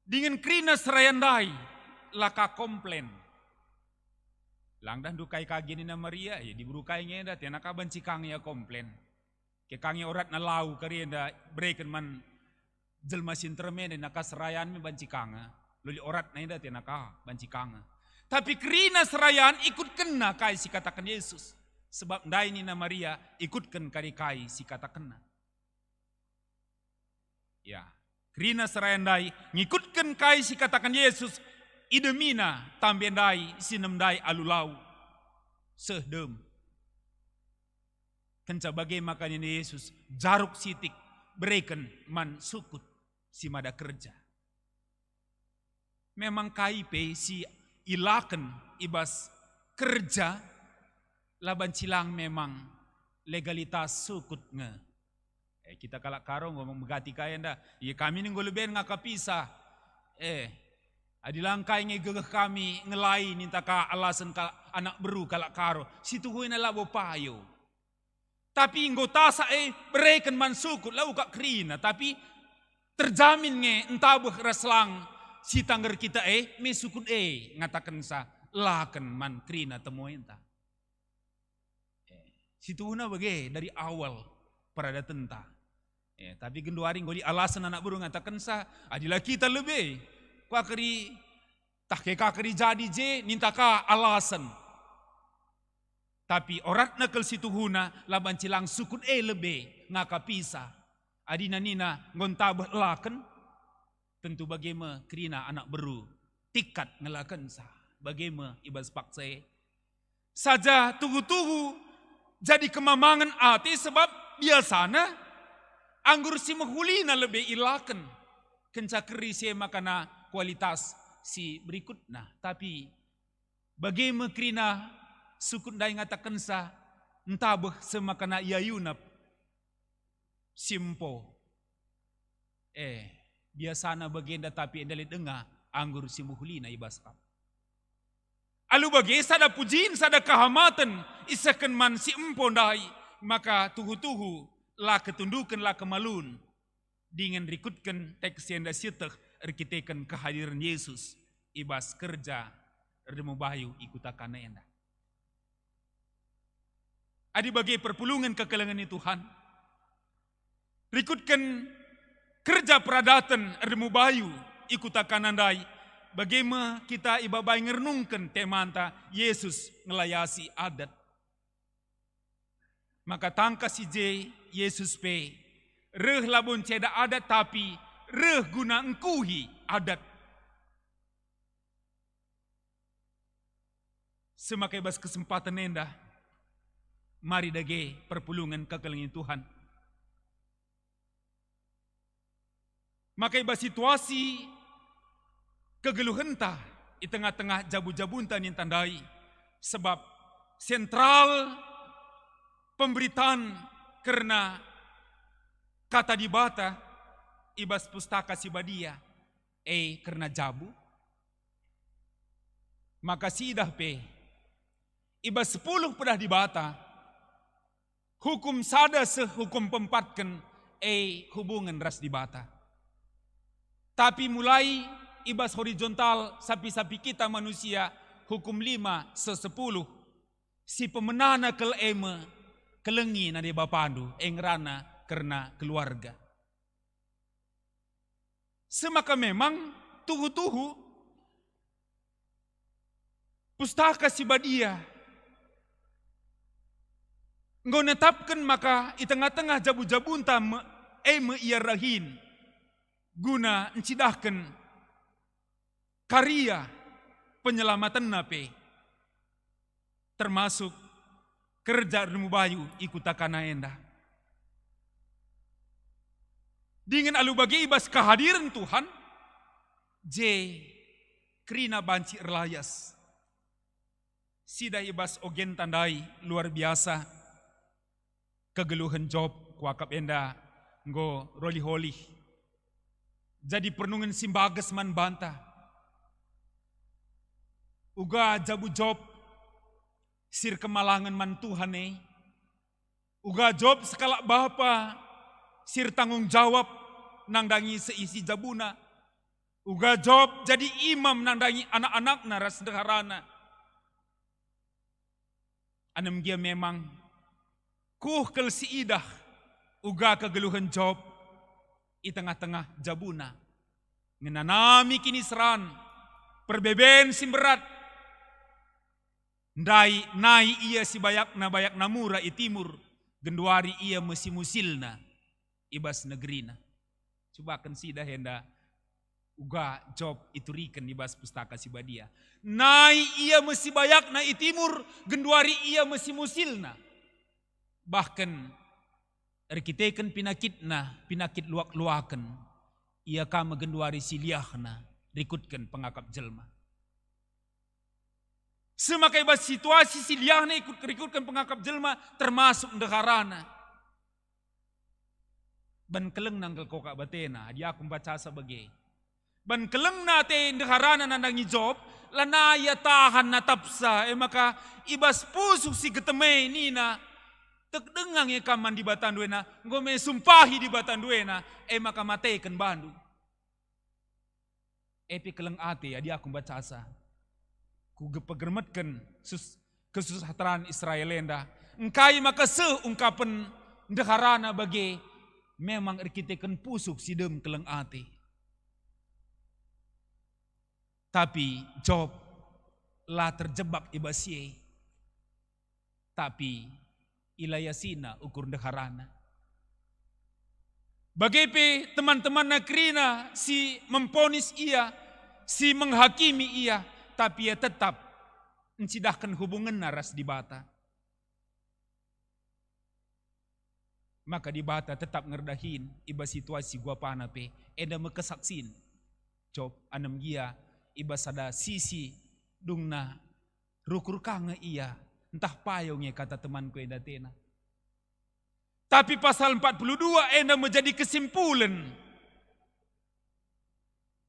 Dengan krina serayandai laka komplain. Langdah dukai kagini na Maria ya diburu kai ngenda tiana ka banci kang ya komplain. Ke kang ya orat na lau karienda breken man jelma sintermen na kaserayan mi banci kanga. Luli orat na indah tiana ka banci kanga. Tapi kerina serayan ikut kena kai si katakan Yesus. Sebab ndai ni na Maria ikutkan kari kai si katakan. Ya, kerina serayan dai ngikutkan kai si katakan Yesus. Idemina tambien dai sinem dai alulau. Sehdem. Kenca bagai makanya Yesus jaruk sitik bereken man sukut si mada kerja. Memang KIP si ilaken ibas kerja laban cilang memang legalitas sukut nge. Kita kalak karo ngomong megati kaya nda. Iya kami nih goleben ngaka pisah. Adilangkai ngegegeh kami ngelai ninta ka alasan ka anak beru kalak karo. Situ hui na labo payo. Tapi nggota sa bereken man sukut lau kak krina. Tapi terjamin nge entabeh raslang. Si tangger kita me sukut ngatakan sa laken man krina temuenta. Situ una bagai dari awal pada tenta. Tapi genduari ngoli alasan anak baru ngatakan sa adilah kita lebih. Kuah keri tak kekakeri jadi je ninta ka alasan. Tapi orat nakal situ huna laban cilang sukut lebih ngaka pisah. Adina nina ngontabeh laken. Tentu bagaimana kerina anak beru tikat ngelakan sa. Bagaimana ibas paksa. Saja tugu-tugu jadi kemamangan hati sebab biasana anggur si mahulina lebih ilakan. Kenca keri si makana kualitas si berikutna. Tapi bagaimana kerina sukun dai ngatakan sa entabeh semakana yayunap simpo. Biasana bagenda tapi endali denga anggur si muhulina ibaskap. Alu bagi sada pujin sada kehamatan isakan man si empon dai maka tuhu-tuhu la ketundukan la kemalun dengan rikutkan teks yang dah sitek erkitekan kehadiran Yesus ibas kerja erdemu bayu ikutakana enda. Adi bagi perpulungan kekelengan Tuhan rikutkan kerja peradatan erdemu bayu ikutakana dai bagaimana kita ibabai ngernungkan temanta Yesus ngelayasi adat. Maka tangka si J Yesus pe reh labun ceda adat tapi reh guna engkuhi adat. Semakai bas kesempatan endah, mari dage perpulungan kekelengin Tuhan. Makai bas situasi kegeluhenta di tengah-tengah jabu-jabuntan yang tandai. Sebab sentral pemberitaan karena kata di bata ibas pustaka sibadia karena jabu. Maka sidah pe ibas 10 pedah di bata hukum sada sehukum pempatkan hubungan ras di bata. Tapi mulai ibas horizontal sapi-sapi kita manusia hukum 5 se-10 si pemenana kel eme kelengi na di bapandu engrana karena keluarga. Semaka memang tuhu-tuhu pustaka sibadia ngau netapkan maka di tengah-tengah jabu-jabunta eme ia rahin guna encidahkan karya penyelamatan nape termasuk kerja Ardemu Bayu ikutakana endah. Dengan alu bagi ibas kehadiran Tuhan J krina banci erlayas sida ibas ogen tandai luar biasa kegeluhan Job kuakap enda nggo roli-holi jadi pernungan simbages man bantah uga jabu Job sir kemalangan man Tuhan uga Job sekala bapa sir tanggung jawab nangdangi seisi jabuna uga Job jadi imam nangdangi anak-anak naras deharana anem dia memang kuh kel si idah uga kegeluhan Job di tengah-tengah jabuna ngenanami kini seran perbeben simberat ndai nai ia si bayak namura i timur genduari ia mesi musilna ibas negrina coba kan sida henda uga Job itu riken ibas pustaka sibadia nai ia mesi bayak na i timur genduari ia mesi musilna bahkan erkiteken pinakit luak-luaken ia kama genduari siliahna rikutkan pengakap jelma. Semakai bas situasi siliahna rikutkan pengakap jelma termasuk ndeharana. Ban keleng nangkel kokak batena dia aku baca sebagai ban keleng nate ndeharana nandangi Job lana ia tahan na tapsa maka ibas pusuk si geteme nina tek dengang ya kaman di batanduena ngome sumpahi di batanduena maka matekan bandu epi keleng ate dia aku baca asa ku gepegermetken kesusahteraan Israelenda engkai maka seungkapan ndeharana bagi memang erkiteken pusuk sidem keleng ate tapi Job lah terjebak ibasye tapi ilayasina ukur ndeharana. Bagaimana teman-teman nakrina si memponis ia, si menghakimi ia, tapi ia tetap mencidahkan hubungan naras di bata. Maka di bata tetap ngerdahin iba situasi gua panape, eda mekesaksin. Job anam gia iba sada sisi dungna rukur kange ia. Entah payungnya kata temanku enda tena. Tapi pasal 42 enda menjadi kesimpulan.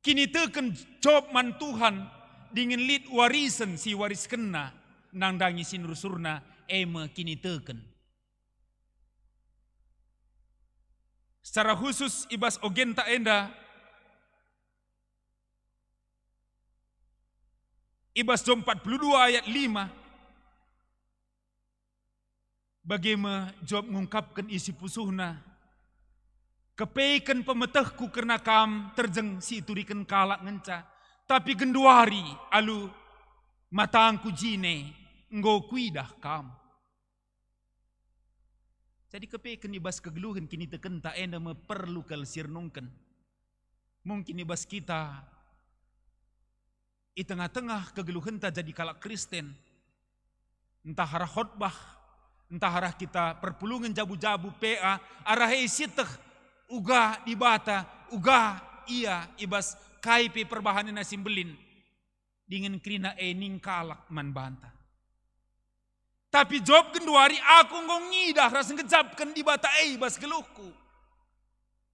Kini teken Job man Tuhan dingin lid warisan si waris kena nangdangi sinursurna eme kini teken. Secara khusus ibas ogenta enda ibas Job 42 ayat 5 bagaimana Job mengungkapkan isi pusuhna. Kepeikan pemetehku karena kam terjeng si iturikan kalak ngenca. Tapi genduari alu matangku jine nggo kuidah kam. Jadi kepeken ibas kegeluhan kini teken tak enda perlu kal sirnungken. Mungkin ibas kita di tengah-tengah kegeluhan tak jadi kalak Kristen. Entah arah khotbah, entah arah kita perpulungan jabu-jabu PA, arah isiteh uga di bata, uga iya ibas kaipe perbahanan nasimbelin dengan krina ening kalak man banta. Tapi job genduari aku ngongidah rasa ngejabkan di bata ibas geluhku.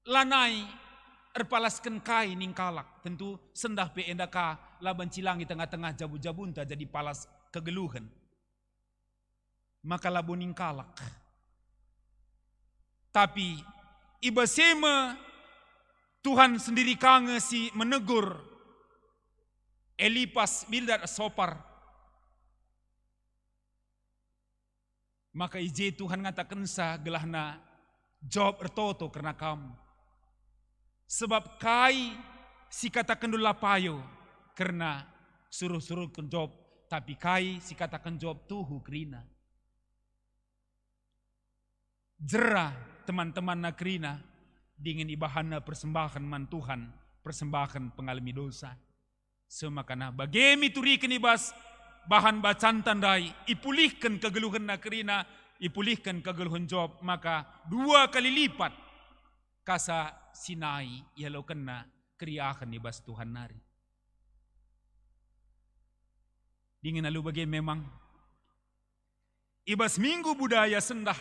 Lanai erpalaskan kai ning kalak. Tentu sendah pe endaka laban cilangi tengah-tengah jabu-jabunta jadi palas kegeluhan. Maka labu ning kalak. Tapi ibasema Tuhan sendiri kange si menegur Elipas Bildad Sopar. Maka ije Tuhan ngatakan sa gelahna Job ertoto karena kamu. Sebab kai si katakan dulu lapayo karena suruh-suruh ke Job. Tapi kai si katakan Job tuhu kerina. Jerah teman-teman nakrina dengan ibahana persembahan man Tuhan, persembahan pengalami dosa. Semakana bagemi turikan ibas bahan bacaan tandai, ipulihkan kegeluhan nakrina, ipulihkan kegeluhan Job, maka 2 kali lipat kasa sinai ialau kena kriakan ibas Tuhan nari. Dingin lalu bagai memang ibas minggu budaya sendah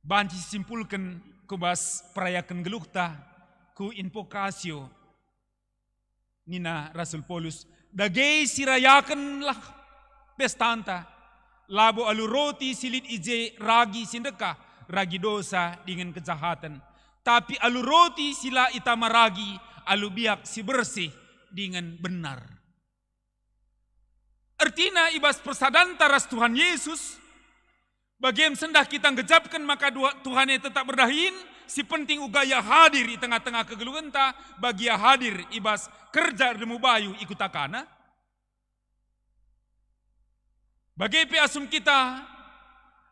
banci simpulkan kubas perayakan gelukta ku invokasio nina Rasul Paulus dagay sirayakanlah pestanta labo alu roti silit ije ragi sindeka ragi dosa dengan kejahatan tapi alu roti sila itama ragi alu biak si bersih dengan benar. Artinya ibas persadanta ras Tuhan Yesus bagaimana sendah kita ngejapkan maka Tuhan yang tetap berdahin si penting ugaya hadir di tengah-tengah kegeluhan ta bagi hadir ibas kerja demu bayu ikut takana. Bagi asum kita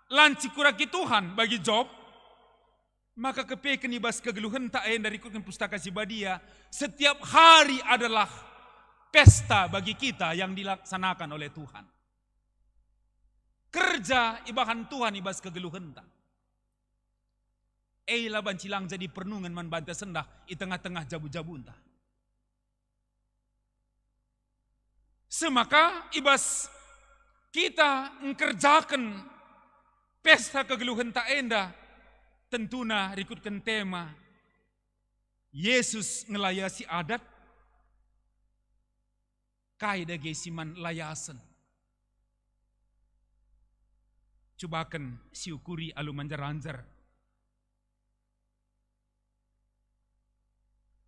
lanci kuraki Tuhan bagi Job maka kepeken ibas kegeluhan ta dari ikutkan pustaka Sibadia setiap hari adalah pesta bagi kita yang dilaksanakan oleh Tuhan. Kerja ibahan Tuhan ibas kegeluhan tak. Laban cilang jadi pernungan man banta sendah di tengah-tengah jabu-jabun tak. Semaka ibas kita mengerjakan pesta kegeluhan tak enda tentuna rikutkan tema Yesus ngelayasi adat kaida gesiman layasan. Cobakan siukuri alu manjar-anjar.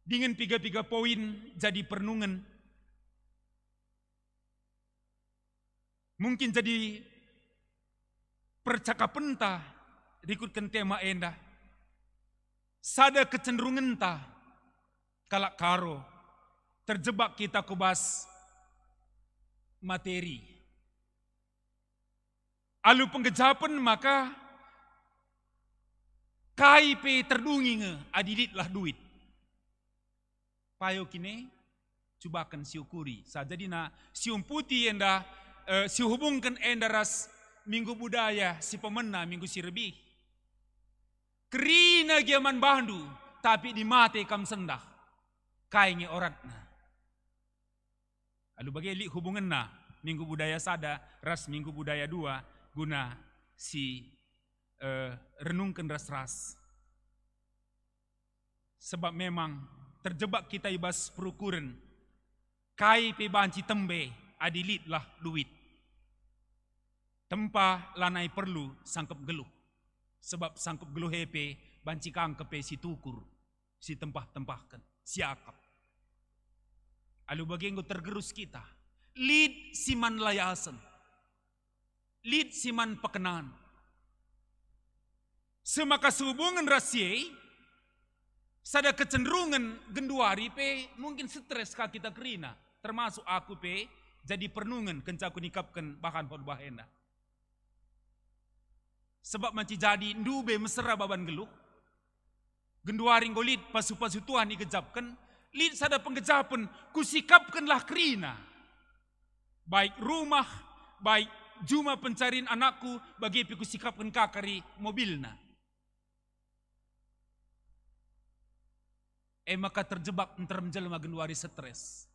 Dengan 3 poin jadi pernungan. Mungkin jadi percakapan ta rikutkan tema enda. Sada kecenderungan ta kalak karo terjebak kita kubas materi. Alu penggejapan maka KIP terdungi adilitlah duit. Payo kini cobakan siukuri. Jadi na sium putih enda si hubungkan enda ras minggu budaya si pemena minggu si lebih. Kerina giaman bandu tapi di mate kam sendah. Kainge oratna. Alu bagi hubungan na minggu budaya sada ras minggu budaya 2 guna si renungkan ras-ras. Sebab memang terjebak kita ibas perukuran. Kai pe banci tembe adilitlah duit. Tempah lanai perlu sangkep geluh. Sebab sangkep geluh hepe banci kangkepe si tukur. Si tempah-tempahkan. Siakap. Alu bagenggo tergerus kita. Lid siman layasan. Lid siman pekenan. Semaka sehubungan rasyai Sada kecenderungan genduari pe mungkin stres ka kita kerina. Termasuk aku pe jadi pernungan kencaku nikapkan bahan pod bahenda. Sebab manci jadi ndube mesra baban geluh. Genduari ngolit pasu-pasu Tuhan dikejapkan. Lid sada penggejapan kusikapkanlah kerina. Baik rumah, baik juma pencarian anakku bagi kusikapkan kakari mobilna. Maka terjebak entar menjelma genduari stres.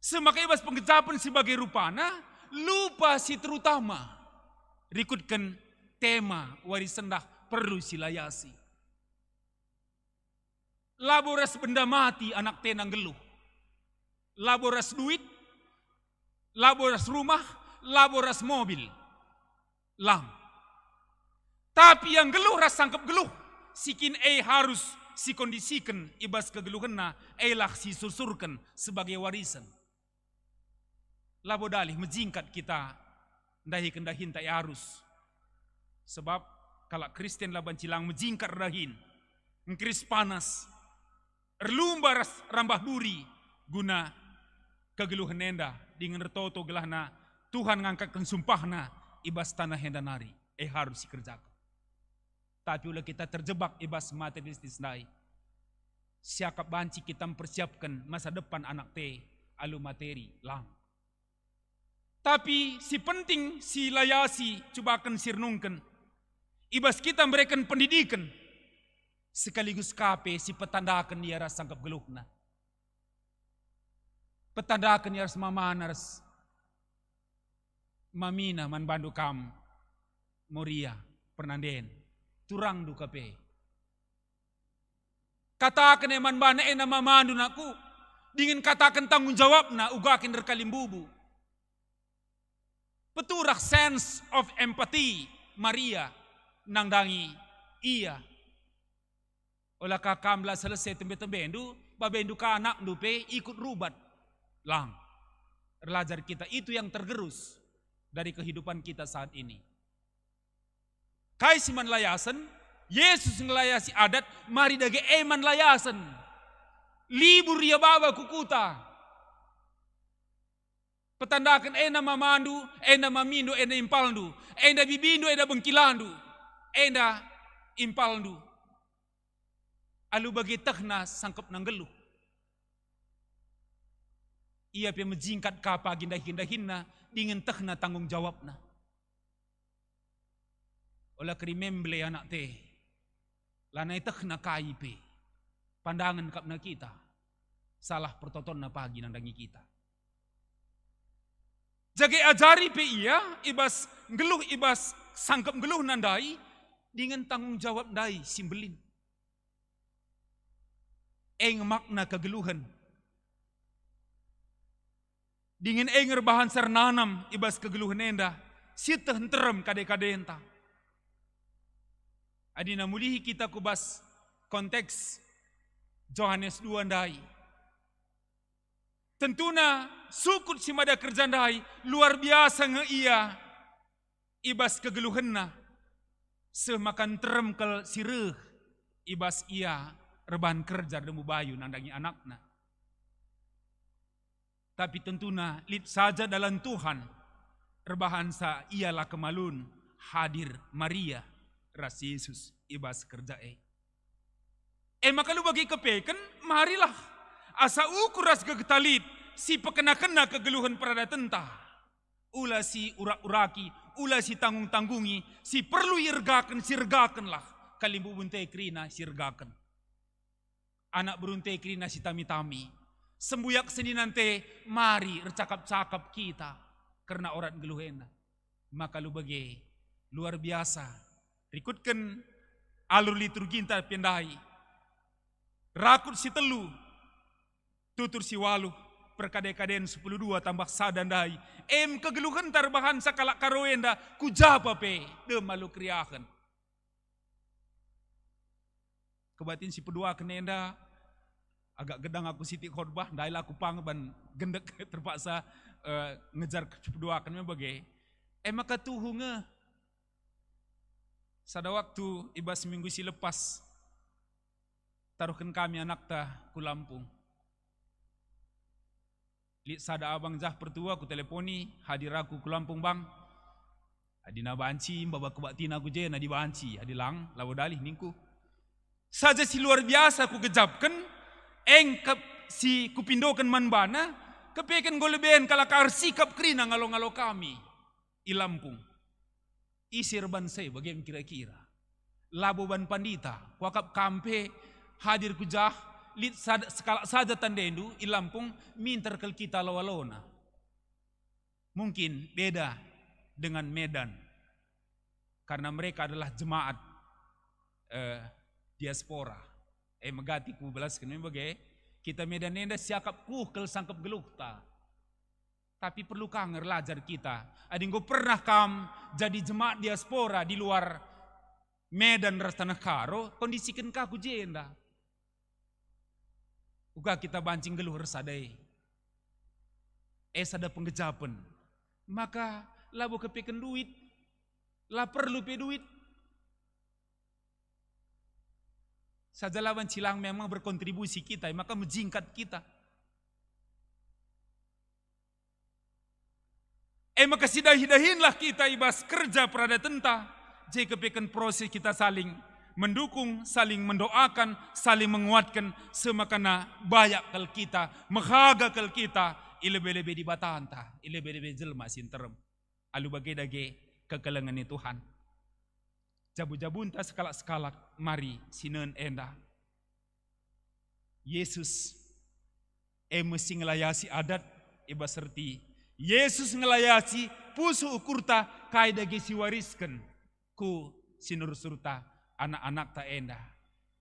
Semakai bas penggejapan sebagai rupana, lupa si terutama. Rikutkan tema warisan dah perlu silayasi. Laboras benda mati anak tenang geluh. Laboras duit, laboras rumah, laboras mobil. Lang. Tapi yang geluh ras sangkap geluh. Sikin harus si kondisikan ibas kegeluhanna lah si susurkan sebagai warisan. Labo dalih menjingkat kita ndahi kendahin tak harus. Sebab kalau Kristen laban cilang menjingkat dahin. Ngkris panas. Erlumba ras rambah duri guna kegeluhan nenda dengan retoto gelahna Tuhan ngangkatkan sumpahna ibas tanah henda nari harus dikerjakan. Tapi ulah kita terjebak ibas materialistis nai. Siakap banci kita mempersiapkan masa depan anak alu materi lang. Tapi si penting si layasi cobakan sirnungkan. Ibas kita memberikan pendidikan. Sekaligus kape si petandakan dia ras sangkap geluhna. Petandakan dia ras mamana ras mamina man bandu kam Moria pernanden turang du kape. Katakan eman bana nama mandu naku dingin katakan tanggung jawab na ugakin derkalimbubu. Peturah sense of empathy Maria nangdangi iya. Olah kakamla selesai tembe-tembendu, babendu ka anak dupe ikut rubat. Lang. Belajar kita itu yang tergerus dari kehidupan kita saat ini. Kaisiman layasan, Yesus ngelayasi adat, mari dage eman layasan. Libur ya bawa kukuta. Petandakan nama mandu, nama mindu, impaldu, bibindu, bengkilandu, impaldu. Alu bagi tekna sangkap nanggeluh. Ia pe menjingkat kapa gindah-gindahinna dengan tekna tanggung jawabna. Olah kerimemble anak teh. Lanai tekna KIP. Pandangan kapna kita. Salah pertotonna pagi nandangi kita. Jaga ajari pe ia ibas geluh ibas sangkap geluh nandai dengan tanggung jawab dai simbelin. Makna kegeluhan. Dingin bahan sernanam ibas kegeluhan enda. Sitah terem kade-kade enta. Adina mulihi kita kubas konteks Yohanes 2 ndai. Tentuna sukut si mada kerja ndai luar biasa ia ibas kegeluhanna. Semakan terem kel sireh ibas ia rebahan kerja demu bayu nandangi anakna. Tapi tentunya lid saja dalam Tuhan rebahan sa ialah kemalun hadir Maria ras Yesus ibas kerja maka lu bagi kepeken marilah asa ukur ras gegetalit si pekena-kena kegeluhan perada tentah ulah si urak-uraki ulah si tanggung-tanggungi si perlu irgakan sirgakan lah kalimbu bunte krina sirgakan. Anak berunte krina si tami-tami. Sembuyak seni nante mari recakap-cakap kita. Karena orang geluhena. Maka lu bagi luar biasa. Rikutkan alur liturgi inta pendai. Rakut si telu. Tutur si waluh. Perkade-kaden 10-2 tambah sadandai. Kegeluhan tarbahan sakalak karoenda. Kujapa pe. Demalu kriakan. Kebatin si pedua kenenda agak gedang aku siti khotbah dailah aku pangban gendek terpaksa ngejar kedua kan bagai maka tuhunge Sada waktu ibas minggu si lepas, taruhkan kami anak ta ku Lampung. Li sada abang jah pertua ku teleponi, hadir aku ku Lampung bang. Adina banci, baba kebatina ku je, nadi banci, adilang, lawa dalih ningku. Saja si luar biasa ku gejapkan, si kupindokan manbana, kepeken goleben kalakar sikap krina ngalo-ngalo kami. I Lampung. Isir bansai bagaimana kira-kira. Labo ban pandita, wakap kampe, hadir ku jah, lit saja tandendu, I Lampung, minter kel kita lawalona. Mungkin beda dengan Medan. Karena mereka adalah jemaat diaspora. Megati ku belas kena bagai kita Medan nenda siakap kel sangkap gelukta. Tapi perlu kanger lajar kita. Adinggo pernah kam jadi jemaat diaspora di luar Medan Tanah Karo, kondisikan kaku jenda. Uga kita bancing geluh resadai. Sada penggejapan. Maka labo kepeken duit, lah perlu pe duit. Saja lawan cilang memang berkontribusi kita, maka menjingkat kita. Maka sidahin-dahinlah kita ibas kerja perada tenta. Jadi kepeken proses kita saling mendukung, saling mendoakan, saling menguatkan. Semakana bayak kal kita, menghaga kal kita, ilebe-lebe di batanta, ilebe-lebe jelma sinterem. Alu bagi-dagi kekelengan Tuhan. Jabu-jabunta sekalak-sekalak, mari sinen enda. Yesus mesti ngelayasi adat iba serti. Yesus ngelayasi pusu ukurta kai dagi siwariskan ku sinur surta anak-anak ta enda.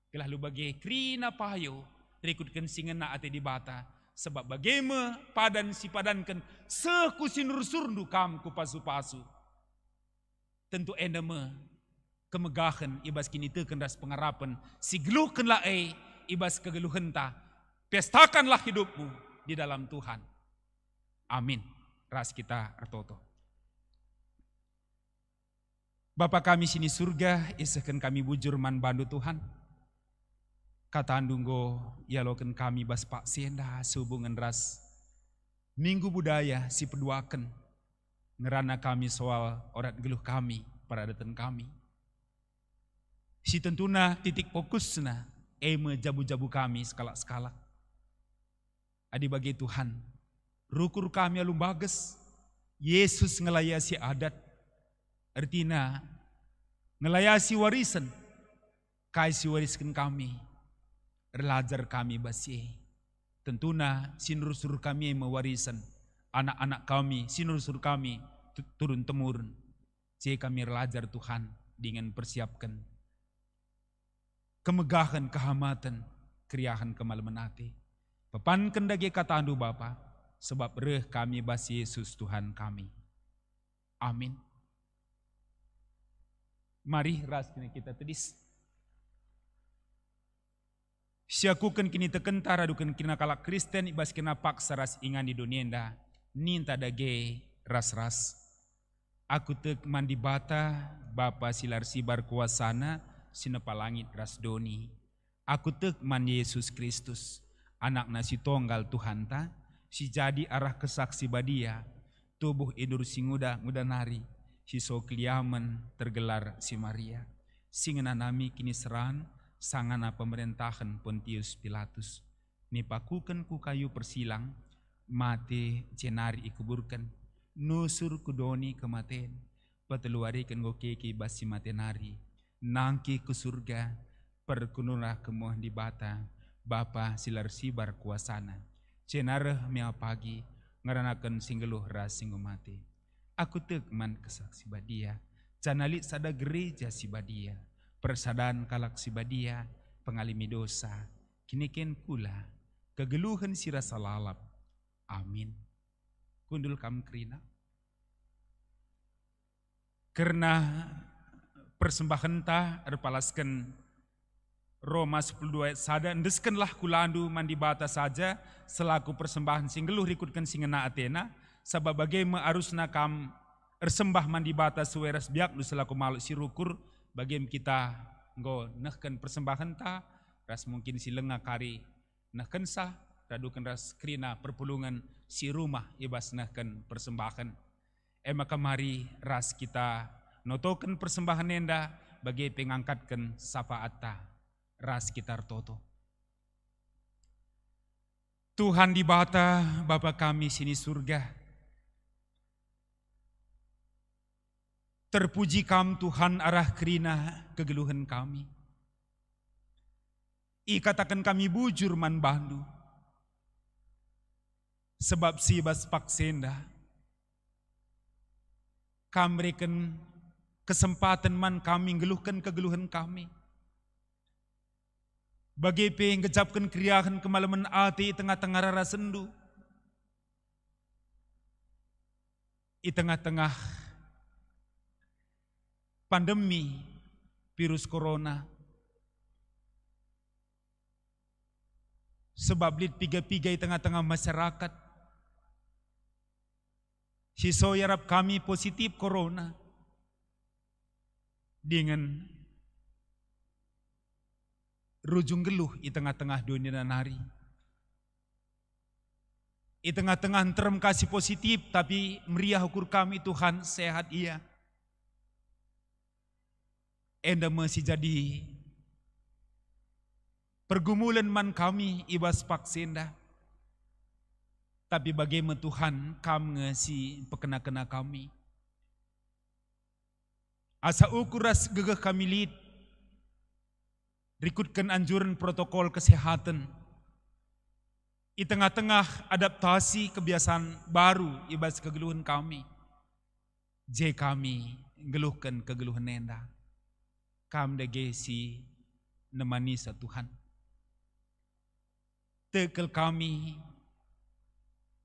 Kelah lu bagi krina payo rikutkan singena ate di bata. Sebab bagaimana padan si padankan seku sinur surdu kam ku pasu-pasu. Tentu enda me kemegahan ibas kini teken ras pengarapan si geluhkanlah ibas kegeluhan ta. Pestakanlah hidupmu di dalam Tuhan. Amin. Ras kita artoto. Bapa kami sini surga, isakan kami bujur man bandu Tuhan. Kata andunggo, yaloken kami bas pak senda sehubungan ras. Minggu budaya si peduakan. Ngerana kami soal orat geluh kami, paradatan kami. Si tentuna titik fokusna, jabu-jabu kami skala-skala. Adi bagi Tuhan, rukur kami alum bagus, Yesus ngelayasi adat, artinya ngelayasi warisan, kaisi wariskan kami, relajar kami basi. Tentuna sinur-sur kami mewarisan, anak-anak kami, sinur-sur kami turun-temurun. Jadi kami relajar Tuhan dengan persiapkan kemegahan, kehamatan, keriahan kemalaman hati. Pepankan dagi kata andu Bapa, sebab reh kami basi Yesus Tuhan kami. Amin. Mari rasanya kita tedis. Siakukan kini tekentara dukan kina kalak Kristen ibas kina paksa ras ingan di dunia ninta dage ras-ras. Aku tek mandi bata Bapa silar sibar kuasana sinepa langit ras doni. Aku tek mandi Yesus Kristus anak nasi tonggal Tuhan ta si jadi arah kesaksi badia tubuh idur si nguda nari si sokliamen tergelar si Maria singena nami kini seran sangana pemerintahan Pontius Pilatus nipakuken ku kayu persilang mate jenari ikuburkan nusur kudoni kematen peteluarikan gokeki basi matenari nangki ke surga perkunurah kemoh di bata Bapa silar sibar kuasana cenareh mea pagi ngaranakan singgeluh ras singgo mati aku tekman kesaksi badia canali sada gereja si badia persadaan kalak si badia pengalimi dosa kiniken pula kegeluhan si rasa lalap amin kundul kam krina karena persembahan ta erpalaskan Roma 10:2 ayat sada endeskenlah kulandu mandi bata saja selaku persembahan singgeluh rikutkan singena Athena sabab bagaimana arusna kam ersembah mandi bata suweras biak lu selaku maluk si rukur Bagian kita nggo nehken persembahan ta, ras mungkin si lenga kari nehken sah, radukan ras krina perpulungan si rumah ibas nehken persembahan. Maka mari ras kita notoken persembahan nenda bagi pengangkatkan sapaat ta, ras kita toto. Tuhan di bata Bapa kami sini surga, terpuji kam Tuhan arah kerina kegeluhan kami. Katakan kami bujur man bandu, sebab sibas paksenda, kami berikan kesempatan man kami ngeluhkan kegeluhan kami. Bagi penggejapkan kriahan kemalaman ati tengah-tengah rara sendu. I tengah-tengah pandemi virus corona. Sebab lit piga-piga di tengah-tengah masyarakat. Si soyarap kami positif corona. Dengan rujung geluh di tengah-tengah dunia dan hari. Di tengah-tengah terem kasih positif tapi meriah ukur kami Tuhan sehat ia. Enda masih jadi pergumulan man kami ibas paksenda. Tapi bagaimana Tuhan kami ngasi pekena-kena kami. Asa ukur ras gegeh kami lid. Rikutkan anjuran protokol kesehatan. Di tengah-tengah adaptasi kebiasaan baru ibas kegeluhan kami. Kami geluhkan kegeluhan nenda. Kami degesi nemani sa Tuhan. Tekel kami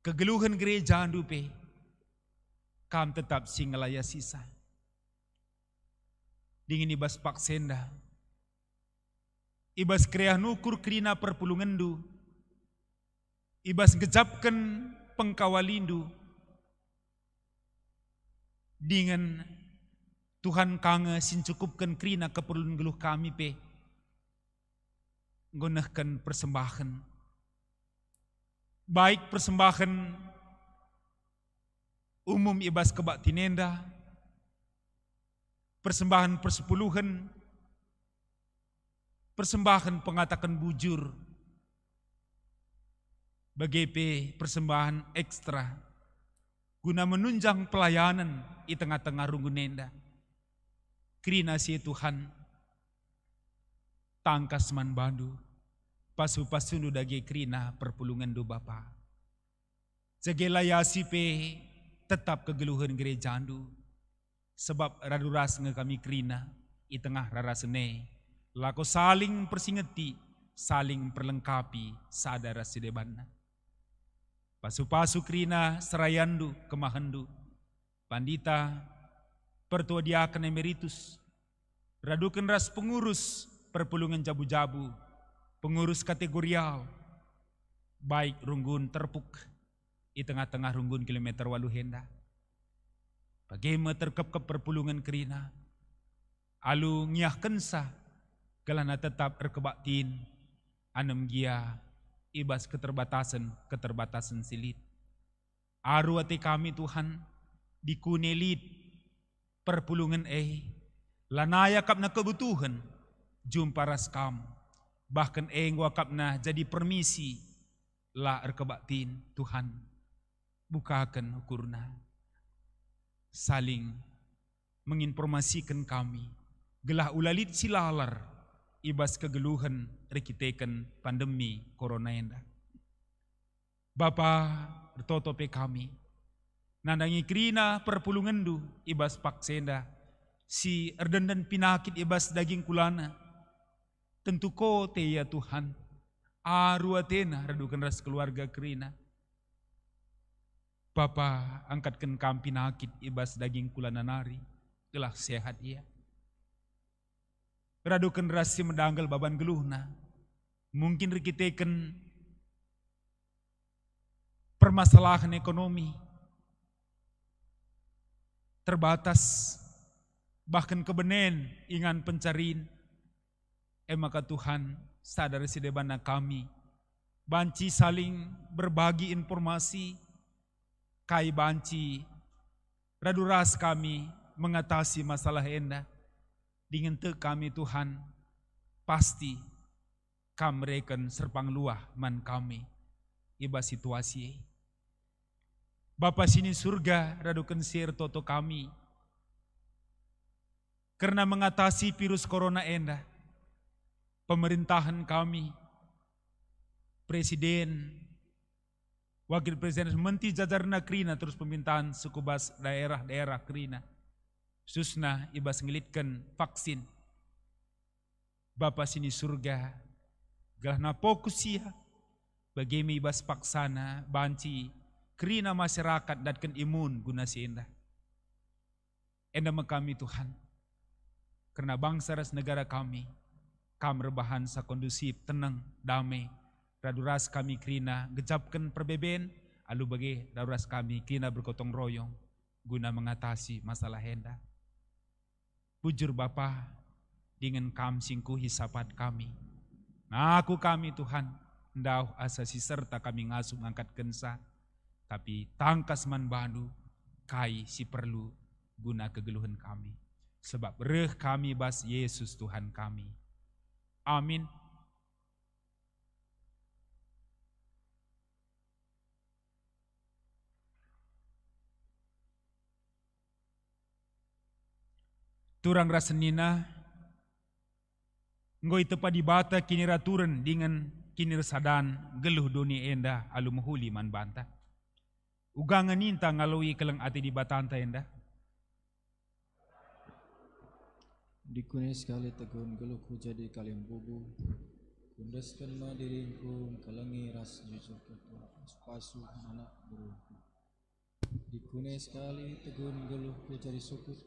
kegeluhan gereja dupe. Kami tetap singalaya sisa. Dingin ibas paksenda. Ibas kreah nukur krina perpulungandu. Ibas ngejapkan pengkawalindu. Dengan Tuhan kange sincukupkan krina keperluan geluh kami pe. Ngunahkan persembahan. Baik persembahan umum ibas kebak tinenda. Persembahan persepuluhan. Persembahan pengatakan bujur. Bagi persembahan ekstra. Guna menunjang pelayanan di tengah-tengah rungunenda. Krina si Tuhan. Tangkas man bandu. Pasu-pasundu dagi krina perpulungan do Bapa. Segelayasi pe tetap kegeluhan gereja andu. Sebab raduras nge kami krina. I tengah rarasene. Lako saling persingeti, saling perlengkapi sadara sidebanna. Pasu-pasu krina serayandu kemahandu. Pandita pertua diaken emeritus. Radukan ras pengurus perpulungan jabu-jabu. Pengurus kategorial. Baik runggun terpuk. Di tengah-tengah runggun kilometer walu henda. Bagaimana terkep-kep perpulungan krina. Alu ngiyah kensa. Kelana tetap erkebaktin, anem gia, ibas keterbatasan silit. Aru ati kami Tuhan, dikunelit, perpulungan lanaya kapna kebutuhan, jumpa raskam, bahkan wakapna jadi permisi, la erkebaktin Tuhan, bukakan ukurna, saling menginformasikan kami, gelah ulalit silalar, ibas kegeluhan rekiteken pandemi corona enda. Bapa bertotope kami. Nandangi krina perpulungandu ibas paksenda. Si erdendan pinakit ibas daging kulana. Tentu kote ya Tuhan. Aru atena radukan ras keluarga krina. Bapa angkatkan kami pinakit ibas daging kulana nari. Gelah sehat ia. Radukan rasi mendanggal baban geluhna. Mungkin rikiteken permasalahan ekonomi. Terbatas. bahkan kebenen ingan pencarin. Maka Tuhan sadar sidebana kami, banci saling berbagi informasi, kai banci raduras kami mengatasi masalah enda. Dengan te kami Tuhan, pasti kami reken serpang luah man kami, iba situasi. Bapa sini surga radukan sir toto kami, karena mengatasi virus corona enda. Pemerintahan kami, Presiden, Wakil Presiden, Menteri Jajarna Krina, terus pemerintahan sukubas daerah-daerah Krina. Susna ibas ngelitkan vaksin. Bapa sini surga, galahna fokus ya, bagaimana ibas paksana, banci, Krina masyarakat datkan imun guna si endah. Endah kami Tuhan, karena bangsa ras negara kami rebahan sa kondusif, tenang, damai. Raduras kami Krina gejapkan perbeben, alu bagi raduras kami Krina bergotong royong guna mengatasi masalah hendak. Bujur Bapa, dengan kam singku hisapat kami. Ngaku kami Tuhan, ndau asasi serta kami ngasuh ngangkat kensa, tapi tangkas man bandu, kai si perlu guna kegeluhan kami. Sebab reh kami bas Yesus Tuhan kami. Amin. Turang rasenina, ngoi tepa di bata kini raturan dengan kini resadan geluh dunia endah alu mahuli man banta. Ugangan ninta ngalui kelang ati di batanta endah. Dikune sekali tegun geluhku jadi kalian bubu, kundaskan ma diringku kalangi ras jujur pasu anak beruku. Dikune sekali tegun geluhku jadi sukut,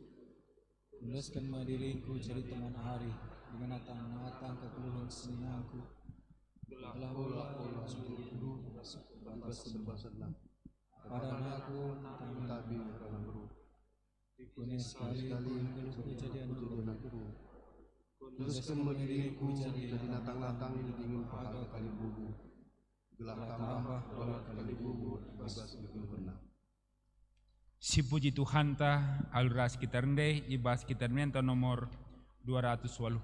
kundaskan ma diringku jadi teman hari, dengan atang kekeluhan senangku. Belah bola sujudku batas senang, pada aku tabi kalang beruku. Dikune sekali geluhku jadi anak beruku, kundaskan ma diringku jadi natang-natang dingin pagal kali bubu, gelah tambah bola kali bubu ibas geluh benang. Si puji Tuhan ta aluras kita rendai ibas kita menta nomor 287.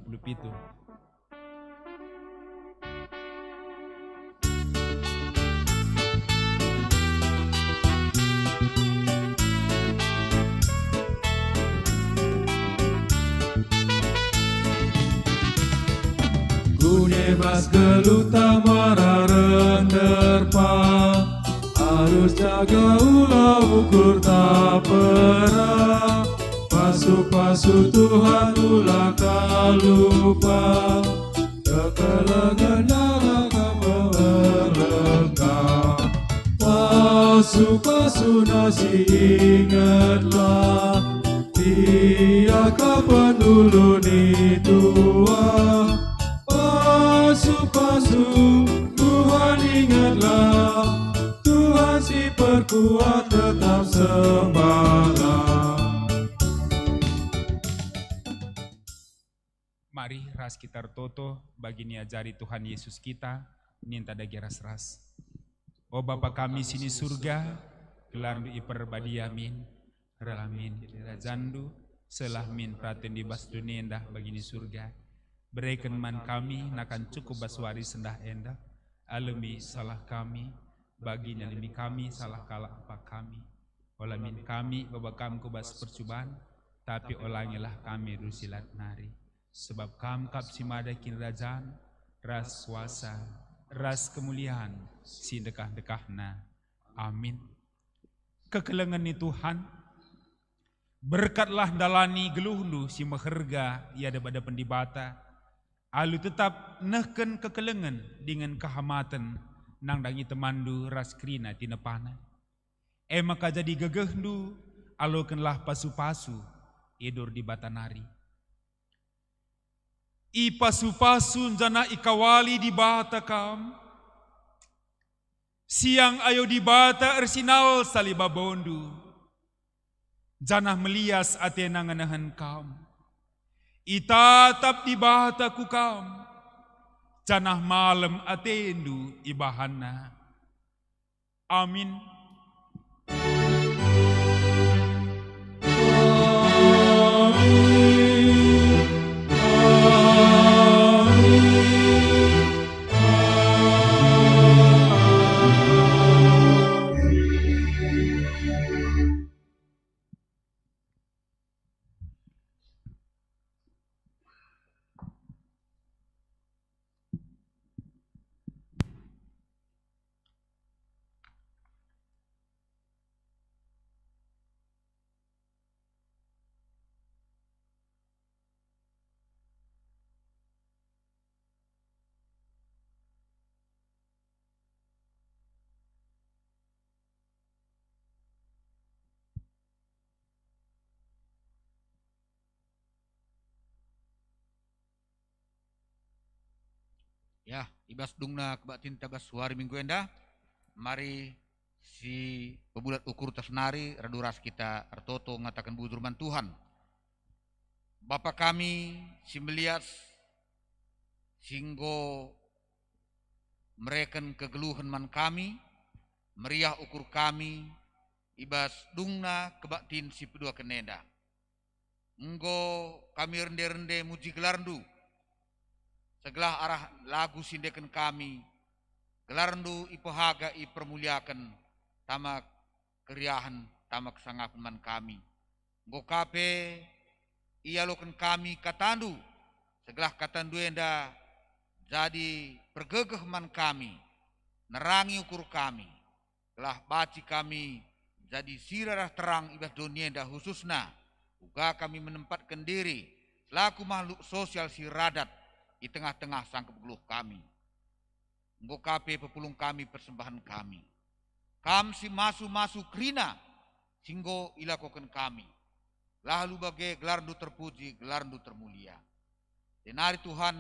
Bebas geluh tamara renderpa, harus jaga ulah ukur tak pernah. Pasu-pasu Tuhan ulah kalupa, kekelengan neraka berlengkap. Pasu-pasu nasi ingatlah, dia kapan dulu ni tua. Pasu-pasu Tuhan ingatlah, Tuhan si perkuat tetap sembahlah. Mari ras kita toto bagi niajari Tuhan Yesus kita, ninta dagi ras-ras. O Bapa kami sini surga, gelar du iper badi amin, relamin rajandu, selah min praten di bas dunia endah bagini surga. Berikan man kami nakan cukup baswari sendah endah, alemi salah kami, baginya lemi kami salah kalah apa kami. Olamin kami babakam kubas percubaan, tapi olangilah kami rusilat nari. Sebab kam kap simada kin rajaan, ras kuasa, ras kemuliaan, si dekah-dekahna. Amin. Kekelengan ni Tuhan, berkatlah dalani geluhnu si maherga ia daripada pendibata. Alu tetap nehken kekelengan dengan kehamatan nang dangi temandu ras krina tinepana. Maka jadi gegehnu alukenlah pasu-pasu idur di batanari. I pasu-pasu jana ikawali di bata kam. Siang ayo di bata ersinal salibabondu. Janah melias ate nangaнаhan kam. Itatap di bahata kukam, canah malam atendu ibahana. Amin. Ya, ibas dungna kebatin tabas hari minggu enda. Mari si pebulat ukur tasnari raduras kita artoto ngatakan bujurman Tuhan. Bapa kami si melias singgo mereken kegeluhan man kami, meriah ukur kami, ibas dungna kebatin si pedua kenenda. Enggo kami rende-rende muji gelarndu. Segelah arah lagu sindekan kami, gelarndu ipohaga ipermuliakan, tama keriahan, tama kesangapan kami. Nggo kape, ialokan kami katandu, segelah katandu enda, jadi pergegeh man kami, nerangi ukur kami, telah baci kami, jadi sirarah terang ibas dunia enda khususna, uga kami menempatkan diri, selaku makhluk sosial si radat, di tengah-tengah sangkep geluh kami. Enggo kape pepulung kami persembahan kami. Kam si masu-masu krina singgo ilakokan kami. Lalu bagai gelarndu terpuji, gelarndu termulia. Denari Tuhan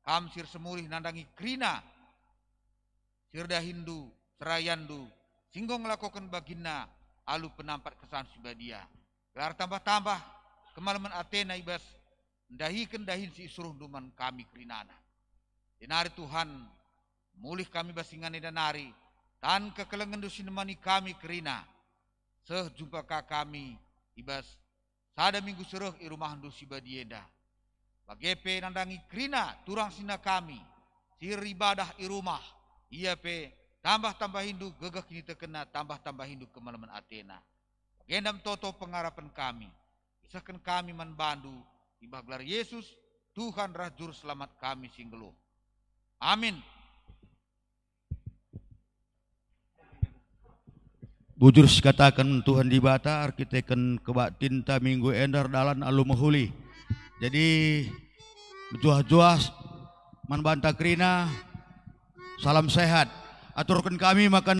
kam sir semurih nandangi krina sirda Hindu, serayandu singgo ngelakokan bagina alu penampat kesan sibadia. Gelar tambah-tambah kemalaman Athena ibas dahikan dahin si isuruh duman kami kerinana. Denari Tuhan, mulih kami basingane danari, tan kekelengan dusin nemani kami kerina. Seh jumpa kami, ibas sada minggu seruh i rumah dusi badieda. Bagepe nandangi kerina, turang sina kami, sir ibadah i rumah. Iya pe, tambah-tambah Hindu, gegah kini terkena, tambah-tambah Hindu kemalaman Athena. Bagendam toto pengarapan kami, isahkan kami manbandu, ibah gelar Yesus, Tuhan rah juru selamat kami singgeluh. Amin. Bujur katakan Tuhan di bata, arkiteken kebak tinta minggu endar dalan alu mahuli. Jadi, juah-juah man banta krina, salam sehat. Aturkan kami makan